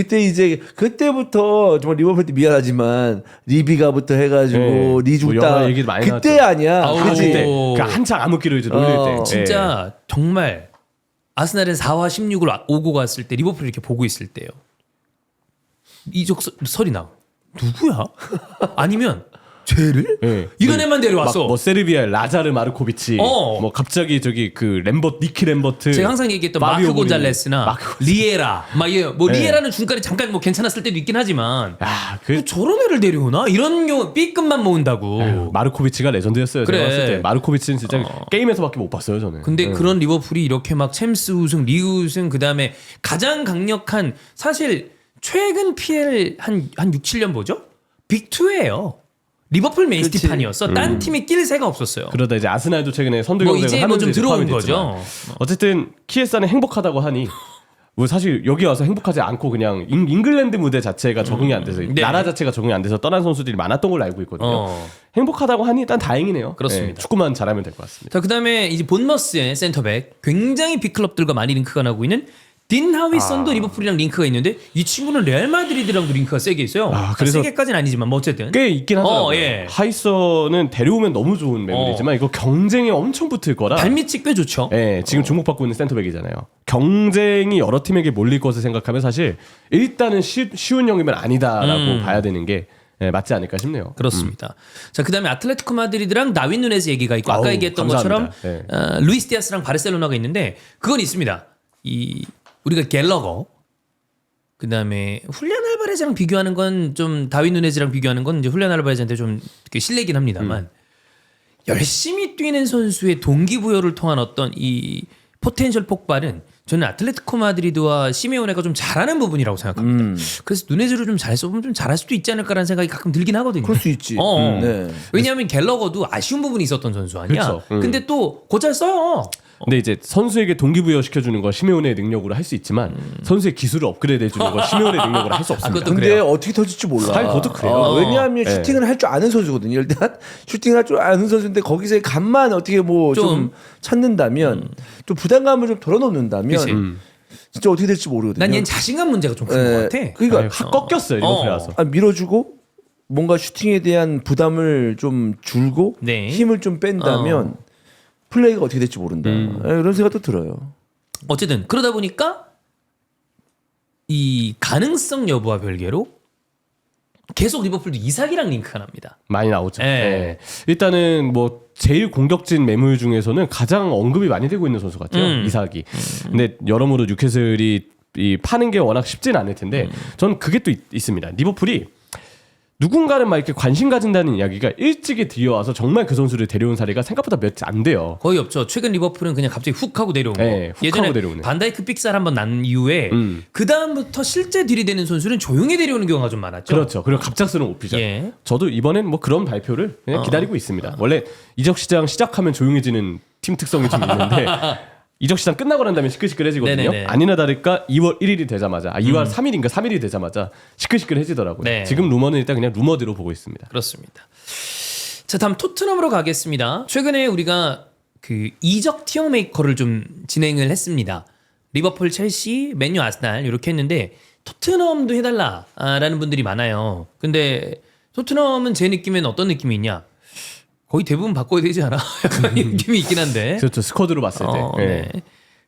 그때부터 정말 리버풀 때 미안하지만 리비가부터 해가지고 네. 리죽다 뭐 영화 얘기 많이 그때 나왔죠. 아니야. 아우, 그치? 그때 그 한창 암흑기로 이제 놀릴 때. 진짜 정말 아스날은 4화 16을 오고 갔을 때 리버풀 이렇게 보고 있을 때요. 이적 설이 나. 누구야? 아니면 쟤를? 예. 이런 애만 데려왔어. 뭐 세르비아 라자르 마르코비치, 어. 뭐 갑자기 저기 그 니키 램버트, 제가 항상 얘기했던 마비오 마크 고리, 곤잘레스나 마크 리에라, 뭐 네. 리에라는 중간에 잠깐 뭐 괜찮았을 때도 있긴 하지만 그 저런 애를 데려오나? 이런 경우 B급만 모은다고. 마르코비치가 레전드였어요. 그래. 제가 봤을 때 마르코비치는 진짜 게임에서밖에 못 봤어요 저는. 근데 그런 리버풀이 이렇게 막 챔스 우승, 리그 우승, 그 다음에 가장 강력한 사실 최근 PL 한 6, 7년 보죠? 빅2예요. 리버풀 메인스티판이었어. 딴 팀이 낄 새가 없었어요. 그러다 이제 아스날도 최근에 선두 뭐 경쟁을 이제 뭐 하면서 좀 이제 들어온 포함이 됐지만 거죠. 어쨌든 키에사는 행복하다고 하니 뭐 사실 여기 와서 행복하지 않고 그냥 잉글랜드 무대 자체가 적응이 안 돼서 네. 나라 자체가 적응이 안 돼서 떠난 선수들이 많았던 걸로 알고 있거든요. 행복하다고 하니 일단 다행이네요. 그렇습니다. 네, 축구만 잘하면 될 것 같습니다. 자, 그다음에 이제 본머스의 센터백 굉장히 빅클럽들과 많이 링크가 나고 있는 딘 하위선도 리버풀이랑 링크가 있는데 이 친구는 레알 마드리드랑도 링크가 세게 있어요. 그래서 세게까지는 아니지만 뭐 어쨌든 꽤 있긴 하더라고요. 예. 하이선은 데려오면 너무 좋은 매물이지만 이거 경쟁이 엄청 붙을 거라. 발밑이 꽤 좋죠. 예, 지금 주목받고 있는 센터백이잖아요. 경쟁이 여러 팀에게 몰릴 것을 생각하면 사실 일단은 쉬운 영입은 아니다라고 봐야 되는 게 맞지 않을까 싶네요. 그렇습니다. 자, 그다음에 아틀레티코 마드리드랑 다윈 누네즈 얘기가 있고 아까 아우, 얘기했던 감사합니다. 것처럼 루이스 디아스랑 바르셀로나가 있는데 그건 있습니다. 우리가 갤러거 그다음에 훌리안 알바레즈랑 비교하는 건 좀 다윈 누네즈랑 비교하는 건 이제 훌리안 알바레즈한테 좀 실례긴 합니다만 열심히 뛰는 선수의 동기부여를 통한 어떤 이 포텐셜 폭발은 저는 아틀레티코 마드리드와 시메오네가 좀 잘하는 부분이라고 생각합니다. 그래서 누네즈를 좀 잘 써보면 좀 잘할 수도 있지 않을까라는 생각이 가끔 들긴 하거든요. 그럴 수 있지. 네. 왜냐하면 갤러거도 아쉬운 부분이 있었던 선수 아니야. 그렇죠. 근데 또 곧잘 써요. 근데 이제 선수에게 동기부여 시켜주는 건 시메온의 능력으로 할 수 있지만 선수의 기술을 업그레이드 해주는 건 시메온의 능력으로 할 수 없습니다. 그것도 근데 그래요. 어떻게 터질지 몰라. 아니, 그것도 그래요. 왜냐하면 네. 슈팅을 할 줄 아는 선수거든요. 일단 슈팅을 할 줄 아는 선수인데 거기서의 간만 어떻게 뭐 좀 찾는다면 좀 부담감을 좀 덜어놓는다면 그치. 진짜 어떻게 될지 모르거든요. 난 얘는 자신감 문제가 좀 큰 것 같아. 그러니까 아니, 확 꺾였어요 리버풀에 와서. 밀어주고 뭔가 슈팅에 대한 부담을 좀 줄고 네. 힘을 좀 뺀다면 플레이가 어떻게 될지 모른다. 이런 생각도 들어요. 어쨌든 그러다 보니까 이 가능성 여부와 별개로 계속 리버풀도 이삭이랑 링크가 납니다. 많이 나오죠. 예. 예. 일단은 뭐 제일 공격진 매물 중에서는 가장 언급이 많이 되고 있는 선수 같아요. 이삭이. 근데 여러모로 뉴캐슬이 이 파는 게 워낙 쉽진 않을 텐데 저는 그게 또 있습니다. 리버풀이 누군가는 막 이렇게 관심 가진다는 이야기가 일찍이 들려와서 정말 그 선수를 데려온 사례가 생각보다 몇 안 돼요. 거의 없죠. 최근 리버풀은 그냥 갑자기 훅 하고 내려온 거. 네, 훅 예전에 하고 내려오네. 반다이크 삑살 한번 난 이후에 그 다음부터 실제 들이대는 선수는 조용히 데려오는 경우가 좀 많았죠. 그렇죠. 그리고 갑작스러운 오피셜. 예. 저도 이번엔 뭐 그런 발표를 그냥 기다리고 있습니다. 원래 이적 시장 시작하면 조용해지는 팀 특성이 좀 있는데 이적 시장 끝나고 난 다음에 시끌시끌해지거든요. 네네네. 아니나 다를까 2월 1일이 되자마자 2월 3일인가 3일이 되자마자 시끌시끌해지더라고요. 네. 지금 루머는 일단 그냥 루머대로 보고 있습니다. 그렇습니다. 자, 다음 토트넘으로 가겠습니다. 최근에 우리가 그 이적 티어 메이커를 좀 진행을 했습니다. 리버풀, 첼시, 맨유, 아스날 이렇게 했는데 토트넘도 해달라라는 분들이 많아요. 근데 토트넘은 제 느낌엔 어떤 느낌이 있냐? 거의 대부분 바꿔야 되지 않아? 약간 이 느낌이 있긴 한데. 그렇죠. 스쿼드로 봤을 때. 예. 네.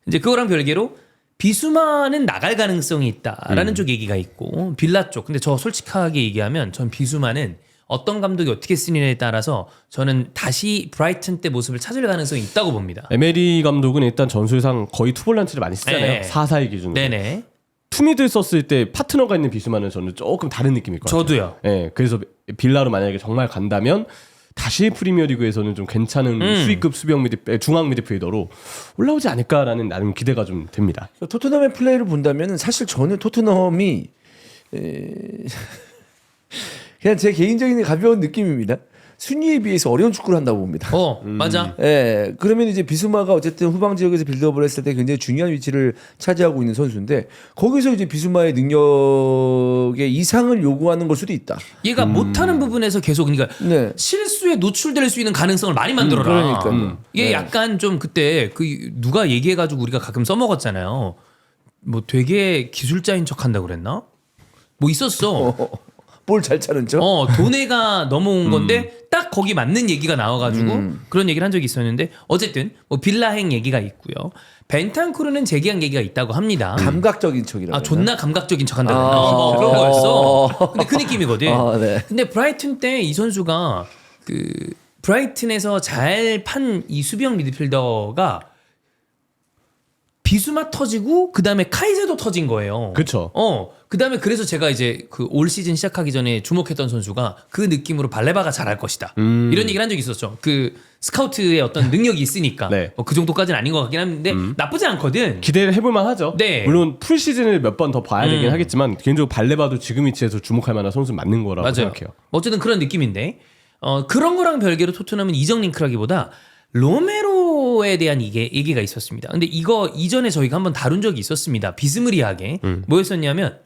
이제 그거랑 별개로 비수마는 나갈 가능성이 있다라는 쪽 얘기가 있고 빌라 쪽. 근데 저 솔직하게 얘기하면 전 비수마는 어떤 감독이 어떻게 쓰느냐에 따라서 저는 다시 브라이튼 때 모습을 찾을 가능성이 있다고 봅니다. 에메리 감독은 일단 전술상 거의 투볼란치를 많이 쓰잖아요. 네. 4-4의 기준으로. 네네. 투미드 썼을 때 파트너가 있는 비수만은 저는 조금 다른 느낌일 것 같아요. 저도요. 예, 그래서 빌라로 만약에 정말 간다면 다시 프리미어리그에서는 좀 괜찮은 수익급 수비형 중앙 미드필더로 올라오지 않을까라는 나름 기대가 좀 됩니다. 토트넘의 플레이를 본다면 사실 저는 토트넘이 그냥 제 개인적인 가벼운 느낌입니다. 순위에 비해서 어려운 축구를 한다고 봅니다. 맞아. 예, 그러면 이제 비수마가 어쨌든 후방 지역에서 빌드업을 했을 때 굉장히 중요한 위치를 차지하고 있는 선수인데 거기서 이제 비수마의 능력의 이상을 요구하는 걸 수도 있다. 얘가 못하는 부분에서 계속 그러니까 네. 실수에 노출될 수 있는 가능성을 많이 만들어라. 그러니까요. 이게 네. 약간 좀 그때 그 누가 얘기해가지고 우리가 가끔 써먹었잖아요. 뭐 되게 기술자인 척한다 그랬나? 뭐 있었어. 볼 잘 차는 척. 도네가 넘어온 건데 딱 거기 맞는 얘기가 나와가지고 그런 얘기를 한 적이 있었는데 어쨌든 뭐 빌라행 얘기가 있고요. 벤탄쿠르는 재계약 얘기가 있다고 합니다. 감각적인 척이라고. 아 존나 감각적인 척한다 그랬나? 그런 거였어. 근데 그 느낌이거든. 네. 근데 브라이튼 때 이 선수가 그 브라이튼에서 잘 판 이 수비형 미드필더가 비수마 터지고 그 다음에 카이세도 터진 거예요. 그렇죠. 그 다음에 그래서 제가 이제 그 올 시즌 시작하기 전에 주목했던 선수가 그 느낌으로 발레바가 잘할 것이다. 이런 얘기를 한 적이 있었죠. 그 스카우트의 어떤 능력이 있으니까 네. 그 정도까지는 아닌 것 같긴 한데 나쁘지 않거든. 기대를 해볼만 하죠. 네. 물론 풀 시즌을 몇 번 더 봐야 되긴 하겠지만 개인적으로 발레바도 지금 위치에서 주목할 만한 선수 맞는 거라고 맞아요. 생각해요. 어쨌든 그런 느낌인데 그런 거랑 별개로 토트넘은 이적 링크라기보다 로메로에 대한 이게 얘기가 있었습니다. 근데 이거 이전에 저희가 한번 다룬 적이 있었습니다. 비스무리하게 뭐였었냐면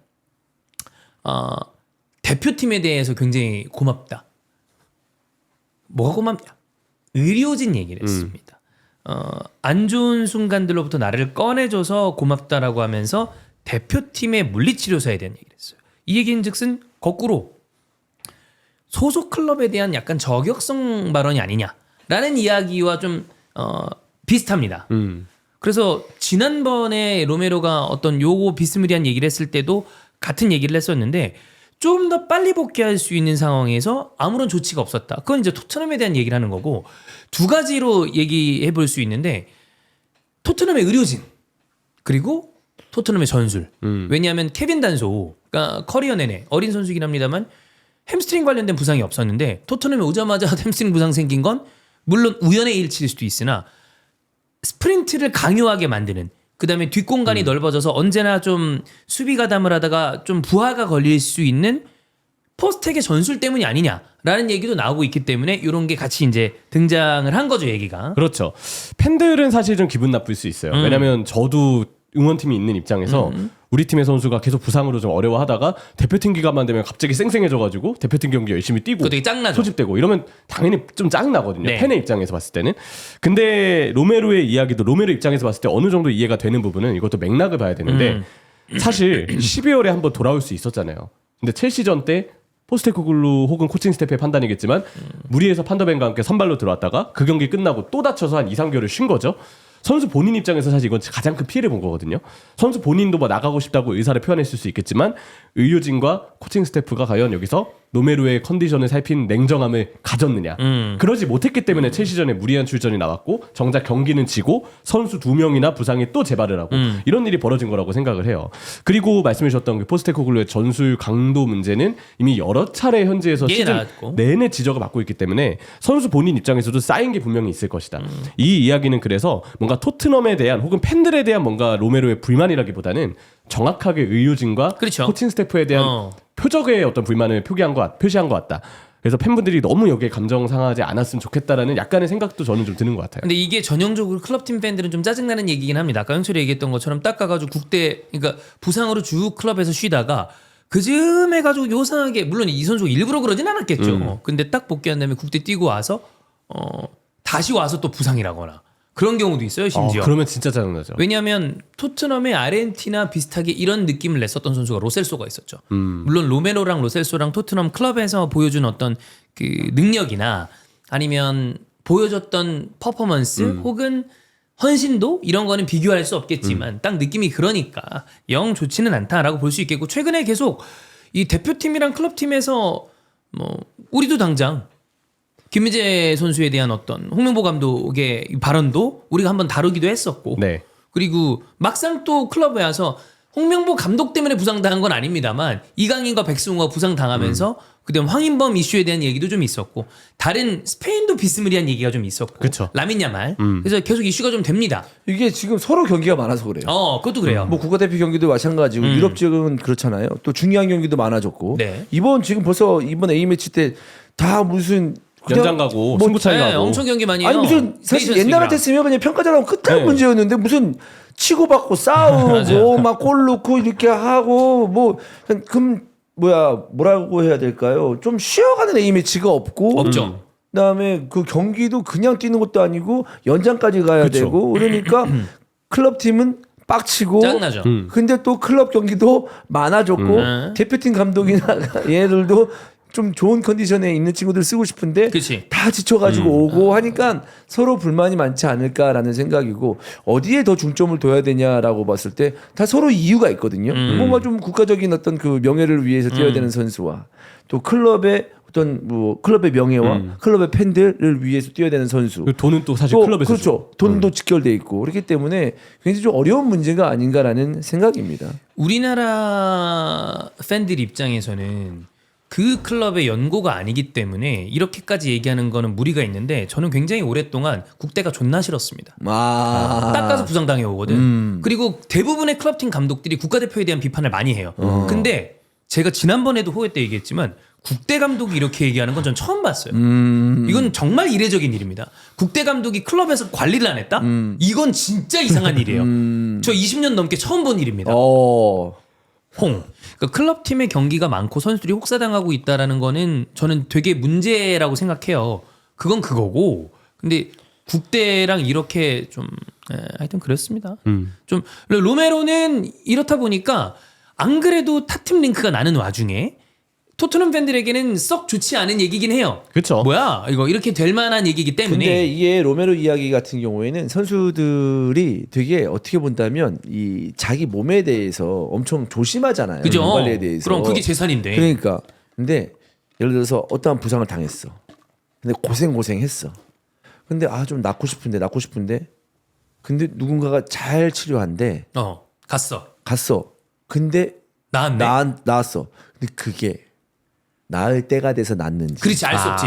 대표팀에 대해서 굉장히 고맙다. 뭐가 고맙냐? 의료진 얘기를 했습니다. 안 좋은 순간들로부터 나를 꺼내줘서 고맙다라고 하면서 대표팀의 물리치료사에 대한 얘기를 했어요. 이 얘기인즉슨 거꾸로 소속 클럽에 대한 약간 저격성 발언이 아니냐라는 이야기와 좀 비슷합니다. 그래서 지난번에 로메로가 어떤 요거 비스무리한 얘기를 했을 때도 같은 얘기를 했었는데 좀 더 빨리 복귀할 수 있는 상황에서 아무런 조치가 없었다. 그건 이제 토트넘에 대한 얘기를 하는 거고 두 가지로 얘기해 볼 수 있는데 토트넘의 의료진 그리고 토트넘의 전술. 왜냐하면 케빈 단소가 커리어 내내 어린 선수이긴 합니다만 햄스트링 관련된 부상이 없었는데 토트넘에 오자마자 햄스트링 부상 생긴 건 물론 우연의 일치일 수도 있으나 스프린트를 강요하게 만드는 그다음에 뒷공간이 넓어져서 언제나 좀 수비 가담을 하다가 좀 부하가 걸릴 수 있는 포스텍의 전술 때문이 아니냐라는 얘기도 나오고 있기 때문에 이런 게 같이 이제 등장을 한 거죠, 얘기가. 그렇죠. 팬들은 사실 좀 기분 나쁠 수 있어요. 왜냐면 저도 응원팀이 있는 입장에서 우리 팀의 선수가 계속 부상으로 좀 어려워하다가 대표팀 기간만 되면 갑자기 쌩쌩해져가지고 대표팀 경기 열심히 뛰고 그거 되게 짱나죠. 소집되고 이러면 당연히 좀 짜증나거든요. 네. 팬의 입장에서 봤을 때는. 근데 로메로의 이야기도 로메로 입장에서 봤을 때 어느 정도 이해가 되는 부분은 이것도 맥락을 봐야 되는데 사실 12월에 한번 돌아올 수 있었잖아요. 근데 첼시전 때 포스테코글루 혹은 코칭 스태프의 판단이겠지만 무리해서 판더벤과 함께 선발로 들어왔다가 그 경기 끝나고 또 다쳐서 한 2, 3개월을 쉰 거죠. 선수 본인 입장에서 사실 이건 가장 큰 피해를 본 거거든요. 선수 본인도 뭐 나가고 싶다고 의사를 표현했을 수 있겠지만 의료진과 코칭 스태프가 과연 여기서 로메로의 컨디션을 살핀 냉정함을 가졌느냐. 그러지 못했기 때문에 첼시전에 무리한 출전이 나왔고 정작 경기는 지고 선수 2명이나 부상이 또 재발을 하고 이런 일이 벌어진 거라고 생각을 해요. 그리고 말씀해 주셨던 그 포스테코글루의 전술 강도 문제는 이미 여러 차례 현지에서 시즌 나왔고. 내내 지적을 받고 있기 때문에 선수 본인 입장에서도 쌓인 게 분명히 있을 것이다. 이 이야기는 그래서 뭔가 토트넘에 대한 혹은 팬들에 대한 뭔가 로메로의 불만이라기보다는 정확하게 의료진과 그렇죠. 코칭 스태프에 대한 표적의 어떤 불만을 표시한 것 같다. 그래서 팬분들이 너무 여기에 감정 상하지 않았으면 좋겠다라는 약간의 생각도 저는 좀 드는 것 같아요. 근데 이게 전형적으로 클럽팀 팬들은 좀 짜증나는 얘기긴 합니다. 아까 형철이 얘기했던 것처럼 딱 가가지고 국대 그러니까 부상으로 주 클럽에서 쉬다가 그즈음 해가지고 요상하게 물론 이 선수가 일부러 그러진 않았겠죠. 근데 딱 복귀한 다음에 국대 뛰고 와서 다시 와서 또 부상이라거나 그런 경우도 있어요. 심지어. 그러면 진짜 짜증나죠. 왜냐하면 토트넘의 아르헨티나 비슷하게 이런 느낌을 냈었던 선수가 로셀소가 있었죠. 물론 로메로랑 로셀소랑 토트넘 클럽에서 보여준 어떤 그 능력이나 아니면 보여줬던 퍼포먼스 혹은 헌신도 이런 거는 비교할 수 없겠지만 딱 느낌이 그러니까 영 좋지는 않다라고 볼 수 있겠고 최근에 계속 이 대표팀이랑 클럽팀에서 뭐 우리도 당장 김민재 선수에 대한 어떤 홍명보 감독의 발언도 우리가 한번 다루기도 했었고 네. 그리고 막상 또 클럽에 와서 홍명보 감독 때문에 부상당한 건 아닙니다만 이강인과 백승호가 부상당하면서 그다음 황인범 이슈에 대한 얘기도 좀 있었고 다른 스페인도 비스무리한 얘기가 좀 있었고 그쵸. 라민 야말 그래서 계속 이슈가 좀 됩니다. 이게 지금 서로 경기가 많아서 그래요. 그것도 그래요. 뭐 국가대표 경기도 마찬가지고 유럽 지역은 그렇잖아요. 또 중요한 경기도 많아졌고 네. 이번 지금 벌써 이번 A 매치 때 다 무슨 그냥 연장 가고 뭐 승부 차이 네, 가고 엄청 경기 많이 해요. 아니 무슨 사실 네이션스 옛날 리그랑. 같았으면 그냥 평가자랑 끝날 네. 문제였는데 무슨 치고받고 싸우고 막 골 넣고 이렇게 하고 뭐 뭐라고 해야 될까요? 좀 쉬어가는 A 매치가 없고 없죠. 그다음에 그 경기도 그냥 뛰는 것도 아니고 연장까지 가야 그쵸. 되고 그러니까 클럽 팀은 빡치고 짜증나죠. 근데 또 클럽 경기도 많아졌고 대표팀 감독이나 얘들도 좀 좋은 컨디션에 있는 친구들 쓰고 싶은데 그치. 다 지쳐가지고 오고 하니까 서로 불만이 많지 않을까라는 생각이고 어디에 더 중점을 둬야 되냐라고 봤을 때 다 서로 이유가 있거든요. 뭔가 좀 국가적인 어떤 그 명예를 위해서 뛰어야 되는 선수와 또 클럽의 어떤 뭐 클럽의 명예와 클럽의 팬들을 위해서 뛰어야 되는 선수. 그 돈은 또 사실 또 클럽에서 그렇죠. 돈도 직결돼 있고 그렇기 때문에 굉장히 좀 어려운 문제가 아닌가라는 생각입니다. 우리나라 팬들 입장에서는 그 클럽의 연고가 아니기 때문에 이렇게까지 얘기하는 거는 무리가 있는데 저는 굉장히 오랫동안 국대가 존나 싫었습니다. 딱 가서 부상당해 오거든. 그리고 대부분의 클럽팀 감독들이 국가대표에 대한 비판을 많이 해요. 근데 제가 지난번에도 호회 때 얘기했지만 국대 감독이 이렇게 얘기하는 건 전 처음 봤어요. 이건 정말 이례적인 일입니다. 국대 감독이 클럽에서 관리를 안 했다? 이건 진짜 이상한 일이에요. 저 20년 넘게 처음 본 일입니다. 그러니까 클럽 팀의 경기가 많고 선수들이 혹사당하고 있다라는 거는 저는 되게 문제라고 생각해요. 그건 그거고. 근데 국대랑 이렇게 좀 하여튼 그렇습니다. 좀 로메로는 이렇다 보니까 안 그래도 타팀 링크가 나는 와중에 토트넘 팬들에게는 썩 좋지 않은 얘기긴 해요. 그렇죠. 뭐야 이거 이렇게 될 만한 얘기이기 때문에. 근데 이게 로메로 이야기 같은 경우에는 선수들이 되게 어떻게 본다면 이 자기 몸에 대해서 엄청 조심하잖아요. 그죠? 몸 관리에 대해서. 그럼 그게 재산인데. 그러니까 근데 예를 들어서 어떠한 부상을 당했어. 근데 고생했어. 근데 좀 낫고 싶은데 근데 누군가가 잘 치료한대. 갔어. 근데 나았네. 나았어. 근데 그게 나을 때가 돼서 낫는지. 그렇지 알 수 없지.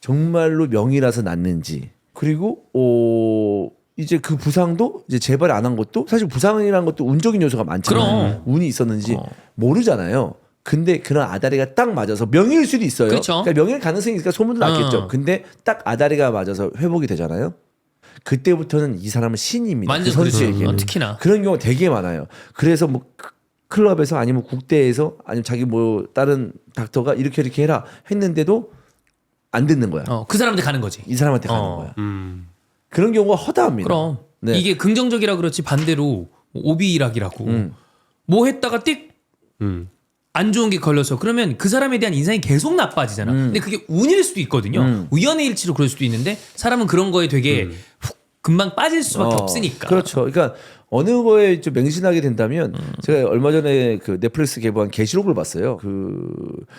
정말로 명이라서 낫는지. 그리고 이제 그 부상도 이제 재발 안 한 것도 사실 부상이라는 것도 운적인 요소가 많잖아요. 운이 있었는지 모르잖아요. 근데 그런 아다리가 딱 맞아서 명의일 수도 있어요. 그렇죠. 그러니까 명의일 가능성이 있으니까 소문도 났겠죠. 근데 딱 아다리가 맞아서 회복이 되잖아요. 그때부터는 이 사람은 신입니다. 완전 그 선수에게는. 그렇죠. 특히나. 그런 경우 되게 많아요. 그래서 뭐 클럽에서 아니면 국대에서 아니면 자기 뭐 다른 닥터가 이렇게 해라 했는데도 안 듣는 거야. 그 사람한테 가는 거지. 이 사람한테 가는 거야. 그런 경우가 허다합니다. 그럼 네. 이게 긍정적이라 그렇지 반대로 오비락이라고 뭐 했다가 띡 안 좋은 게 걸려서 그러면 그 사람에 대한 인상이 계속 나빠지잖아. 근데 그게 운일 수도 있거든요. 우연의 일치로 그럴 수도 있는데 사람은 그런 거에 되게 훅 금방 빠질 수밖에 없으니까. 그렇죠. 그러니까 어느 거에 좀 맹신하게 된다면 제가 얼마 전에 그 넷플릭스 개봉한 계시록을 봤어요.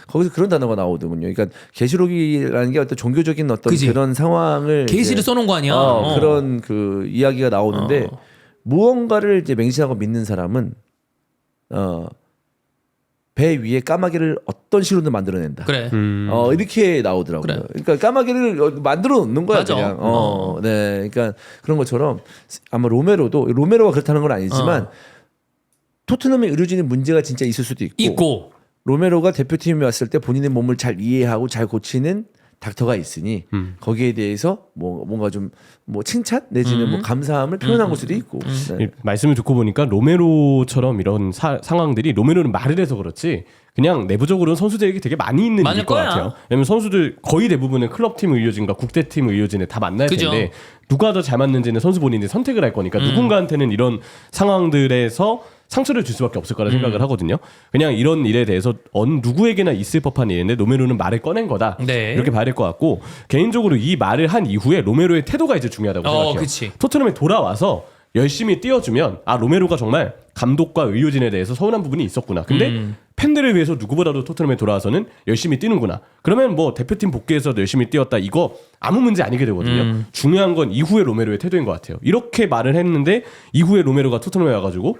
거기서 그런 단어가 나오더군요. 그러니까 계시록이라는 게 어떤 종교적인 어떤 그치? 그런 상황을 계시를 써놓은 거 아니야. 그런 그 이야기가 나오는데 무언가를 이제 맹신하고 믿는 사람은 배 위에 까마귀를 어떤 식으로든 만들어낸다. 그래. 이렇게 나오더라고요. 그래. 그러니까 까마귀를 만들어 놓는 거야, 맞아. 그냥. 네. 그러니까 그런 것처럼 아마 로메로가 그렇다는 건 아니지만 토트넘의 의료진의 문제가 진짜 있을 수도 있고 로메로가 대표팀에 왔을 때 본인의 몸을 잘 이해하고 잘 고치는 닥터가 있으니 거기에 대해서 뭔가 좀 뭐 칭찬 내지는 뭐 감사함을 표현한 걸 수도 있고. 네. 말씀을 듣고 보니까 로메로처럼 이런 상황들이 로메로는 말을 해서 그렇지 그냥 내부적으로는 선수들에게 되게 많이 있는 일일 것 같아요. 왜냐면 선수들 거의 대부분은 클럽팀 의료진과 국대팀 의료진에 다 만날 그죠. 텐데 누가 더 잘 맞는지는 선수 본인이 선택을 할 거니까 누군가한테는 이런 상황들에서 상처를 줄 수밖에 없을 거라 생각을 하거든요. 그냥 이런 일에 대해서 누구에게나 있을 법한 일인데 로메로는 말을 꺼낸 거다. 네. 이렇게 봐야 될 것 같고 개인적으로 이 말을 한 이후에 로메로의 태도가 이제 중요하다고 생각해요. 그치. 토트넘에 돌아와서 열심히 뛰어주면 로메로가 정말 감독과 의료진에 대해서 서운한 부분이 있었구나. 근데 팬들을 위해서 누구보다도 토트넘에 돌아와서는 열심히 뛰는구나. 그러면 뭐 대표팀 복귀해서 열심히 뛰었다. 이거 아무 문제 아니게 되거든요. 중요한 건 이후에 로메로의 태도인 것 같아요. 이렇게 말을 했는데 이후에 로메로가 토트넘에 와가지고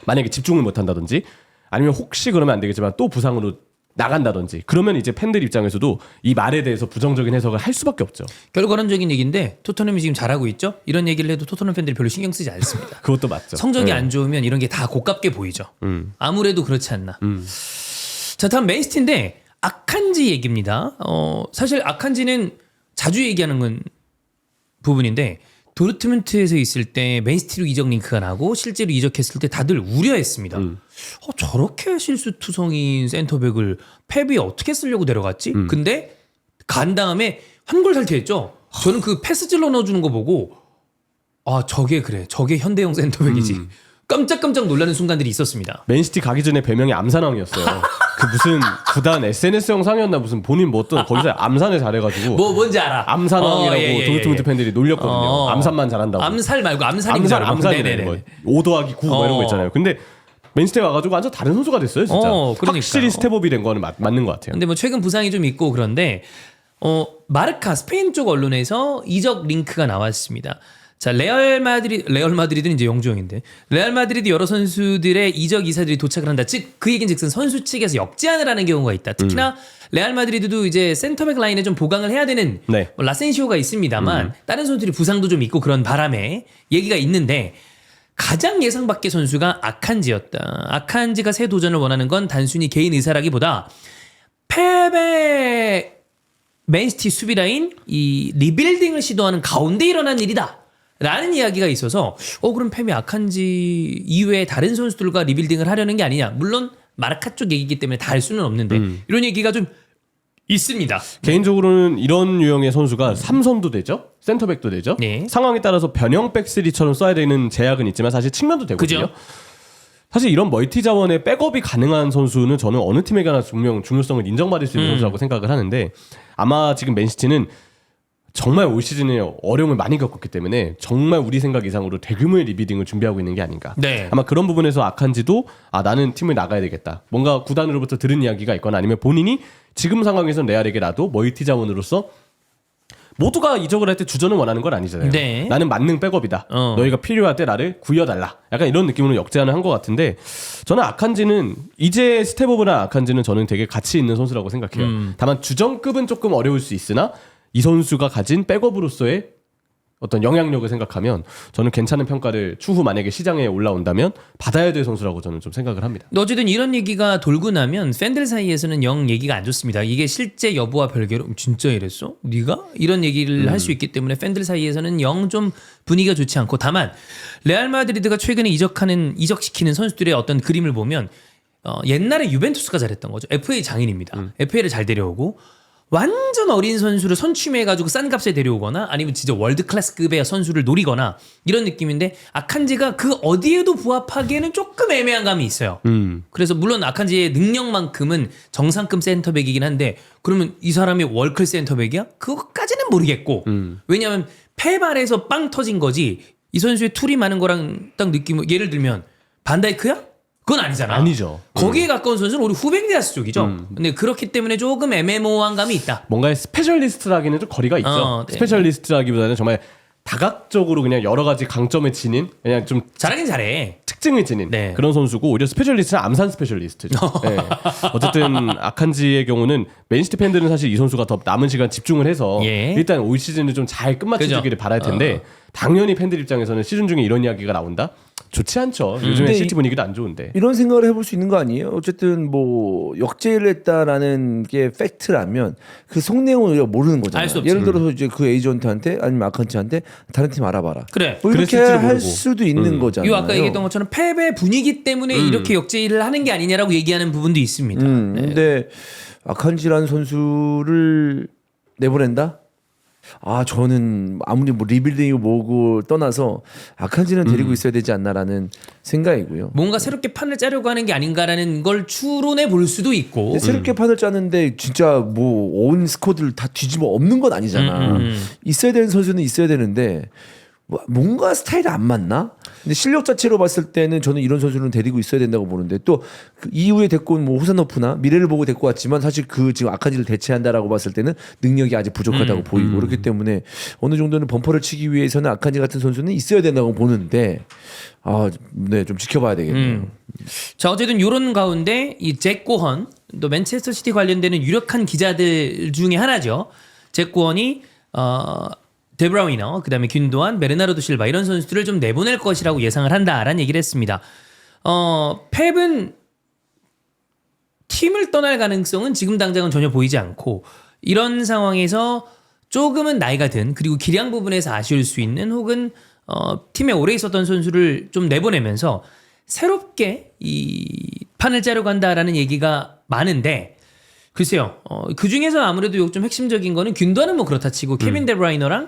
만약에 집중을 못한다든지 아니면 혹시 그러면 안 되겠지만 또 부상으로 나간다든지 그러면 이제 팬들 입장에서도 이 말에 대해서 부정적인 해석을 할 수밖에 없죠. 결과론적인 얘기인데 토트넘이 지금 잘하고 있죠. 이런 얘기를 해도 토트넘 팬들이 별로 신경 쓰지 않습니다. 그것도 맞죠. 성적이 안 좋으면 이런 게 다 고깝게 보이죠. 아무래도 그렇지 않나. 자, 다음 맨시티인데 아칸지 얘기입니다. 사실 아칸지는 자주 얘기하는 건 부분인데 도르트문트에서 있을 때 맨시티로 이적 링크가 나고 실제로 이적했을 때 다들 우려했습니다. 저렇게 실수투성인 센터백을 펩이 어떻게 쓰려고 데려갔지? 근데 간 다음에 환골살퇴했죠. 저는 그 패스 찔러 넣어주는 거 보고 저게 현대형 센터백이지. 깜짝깜짝 놀라는 순간들이 있었습니다. 맨시티 가기 전에 별명이 암산왕이었어요. 그 무슨 구단 SNS 영상이었나 무슨 본인 뭐 어떤 거기서 암산을 잘해가지고 뭔지 알아. 암산왕이라고 도르트문트 팬들이 놀렸거든요. 암산만 잘한다고. 암살 말고 암산인 줄 알고. 암산이네. 뭐 5 더하기 9 뭐 이런 거 있잖아요. 근데 맨시티에 와가지고 완전 다른 선수가 됐어요, 진짜. 그러니까요. 확실히 스텝업이 된 거는 맞는 것 같아요. 근데 뭐 최근 부상이 좀 있고 그런데 스페인 쪽 언론에서 이적 링크가 나왔습니다. 자, 레알 마드리드는 이제 영주형인데 레알 마드리드 여러 선수들의 이적 이사들이 도착을 한다. 즉 그 얘긴즉슨 선수 측에서 역제안을 하는 경우가 있다. 특히나 레알 마드리드도 이제 센터백 라인에 좀 보강을 해야 되는 네. 뭐 라센시오가 있습니다만 다른 선수들이 부상도 좀 있고 그런 바람에 얘기가 있는데 가장 예상 밖의 선수가 아칸지였다. 아칸지가 새 도전을 원하는 건 단순히 개인 의사라기보다 펩의 맨시티 수비 라인 이 리빌딩을 시도하는 가운데 일어난 일이다. 라는 이야기가 있어서 그럼 펩이 아칸지 이외에 다른 선수들과 리빌딩을 하려는 게 아니냐. 물론 마르카 쪽 얘기이기 때문에 다 할 수는 없는데 이런 얘기가 좀 있습니다. 개인적으로는 이런 유형의 선수가 삼선도 되죠, 센터백도 되죠. 네. 상황에 따라서 변형 백스리처럼 써야 되는 제약은 있지만 사실 측면도 되거든요. 그죠? 사실 이런 멀티 자원의 백업이 가능한 선수는 저는 어느 팀에게나 분명 중요성을 인정받을 수 있는 선수라고 생각을 하는데, 아마 지금 맨시티는 정말 올 시즌에 어려움을 많이 겪었기 때문에 정말 우리 생각 이상으로 대규모의 리비딩을 준비하고 있는 게 아닌가. 네. 아마 그런 부분에서 아칸지도 나는 팀을 나가야 되겠다, 뭔가 구단으로부터 들은 이야기가 있거나 아니면 본인이 지금 상황에서 레알에게라도 멀티 자원으로서, 모두가 이적을 할 때 주전을 원하는 건 아니잖아요. 네. 나는 만능 백업이다. 너희가 필요할 때 나를 구해달라. 약간 이런 느낌으로 역제안을 한 것 같은데, 저는 아칸지는 이제 스텝오브나 아칸지는 저는 되게 가치 있는 선수라고 생각해요. 다만 주전급은 조금 어려울 수 있으나 이 선수가 가진 백업으로서의 어떤 영향력을 생각하면 저는 괜찮은 평가를 추후 만약에 시장에 올라온다면 받아야 될 선수라고 저는 좀 생각을 합니다. 어쨌든 이런 얘기가 돌고 나면 팬들 사이에서는 영 얘기가 안 좋습니다. 이게 실제 여부와 별개로 진짜 이랬어? 네가? 이런 얘기를 할 수 있기 때문에 팬들 사이에서는 영 좀 분위기가 좋지 않고, 다만 레알 마드리드가 최근에 이적시키는 선수들의 어떤 그림을 보면 옛날에 유벤투스가 잘했던 거죠. FA 장인입니다. FA를 잘 데려오고 완전 어린 선수를 선취해가지고 싼 값에 데려오거나 아니면 진짜 월드클래스급의 선수를 노리거나 이런 느낌인데, 아칸지가 그 어디에도 부합하기에는 조금 애매한 감이 있어요. 그래서 물론 아칸지의 능력만큼은 정상급 센터백이긴 한데, 그러면 이 사람이 월클 센터백이야? 그거까지는 모르겠고, 왜냐하면 페발에서 빵 터진 거지 이 선수의 툴이 많은 거랑 딱 느낌, 예를 들면 반다이크야? 그건 아니잖아. 아니죠. 거기에 가까운 선수는 우리 후벤디아스 쪽이죠. 근데 그렇기 때문에 조금 애매모호한 감이 있다. 뭔가 스페셜리스트라기는 좀 거리가 있죠. 네. 스페셜리스트라기보다는 정말 다각적으로 그냥 여러 가지 강점을 지닌, 그냥 좀 잘하긴 잘해. 특징을 지닌 네. 그런 선수고, 오히려 스페셜리스트는 암산 스페셜리스트죠. 네. 어쨌든 아칸지의 경우는 맨시티 팬들은 사실 이 선수가 더 남은 시간 집중을 해서 예. 일단 올 시즌을 좀 잘 끝마쳐주기를 바랄 텐데, 당연히 팬들 입장에서는 시즌 중에 이런 이야기가 나온다? 좋지 않죠. 요즘에 근데 시티 분위기도 안 좋은데. 이런 생각을 해볼 수 있는 거 아니에요? 어쨌든 뭐 역제를 했다라는 게 팩트라면 그 속내용을 우리가 모르는 거잖아요. 알수 없지. 예를 들어서 이제 그 에이전트한테 아니면 아칸지한테 다른 팀 알아봐라. 그래. 뭐 이렇게 그랬을지도 할 모르고. 수도 있는 거잖아요. 이 아까 얘기했던 것처럼 패배 분위기 때문에 이렇게 역제의를 하는 게 아니냐라고 얘기하는 부분도 있습니다. 네. 근데 아칸지라는 선수를 내보낸다? 저는 아무리 뭐 리빌딩이고 뭐고 떠나서 아칸지는 데리고 있어야 되지 않나라는 생각이고요. 뭔가 새롭게 판을 짜려고 하는 게 아닌가라는 걸 추론해 볼 수도 있고. 근데 새롭게 판을 짜는데 진짜 뭐 온 스쿼드를 다 뒤집어 엎는 건 아니잖아. 있어야 되는 선수는 있어야 되는데 뭔가 스타일이 안 맞나? 근데 실력 자체로 봤을 때는 저는 이런 선수는 데리고 있어야 된다고 보는데, 또 그 이후에 데리고 온 뭐 후산노프나 미래를 보고 데리고 왔지만 사실 그 지금 아칸지를 대체한다라고 봤을 때는 능력이 아직 부족하다고 보이고, 그렇기 때문에 어느 정도는 범퍼를 치기 위해서는 아칸지 같은 선수는 있어야 된다고 보는데, 네, 좀 지켜봐야 되겠네요. 자, 어쨌든 이런 가운데 이 잭 고헌, 또 맨체스터 시티 관련되는 유력한 기자들 중에 하나죠. 잭 고헌이 데브라이너, 그다음에 균도안, 베르나르도 실바 이런 선수들을 좀 내보낼 것이라고 예상을 한다라는 얘기를 했습니다. 펩은 팀을 떠날 가능성은 지금 당장은 전혀 보이지 않고, 이런 상황에서 조금은 나이가 든, 그리고 기량 부분에서 아쉬울 수 있는, 혹은 팀에 오래 있었던 선수를 좀 내보내면서 새롭게 이 판을 짜려고 한다라는 얘기가 많은데, 글쎄요. 그 중에서 아무래도 좀 핵심적인 거는 균도안은 뭐 그렇다 치고 케빈 데브라이너랑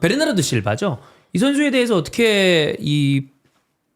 베르나르도 실바죠. 이 선수에 대해서 어떻게 이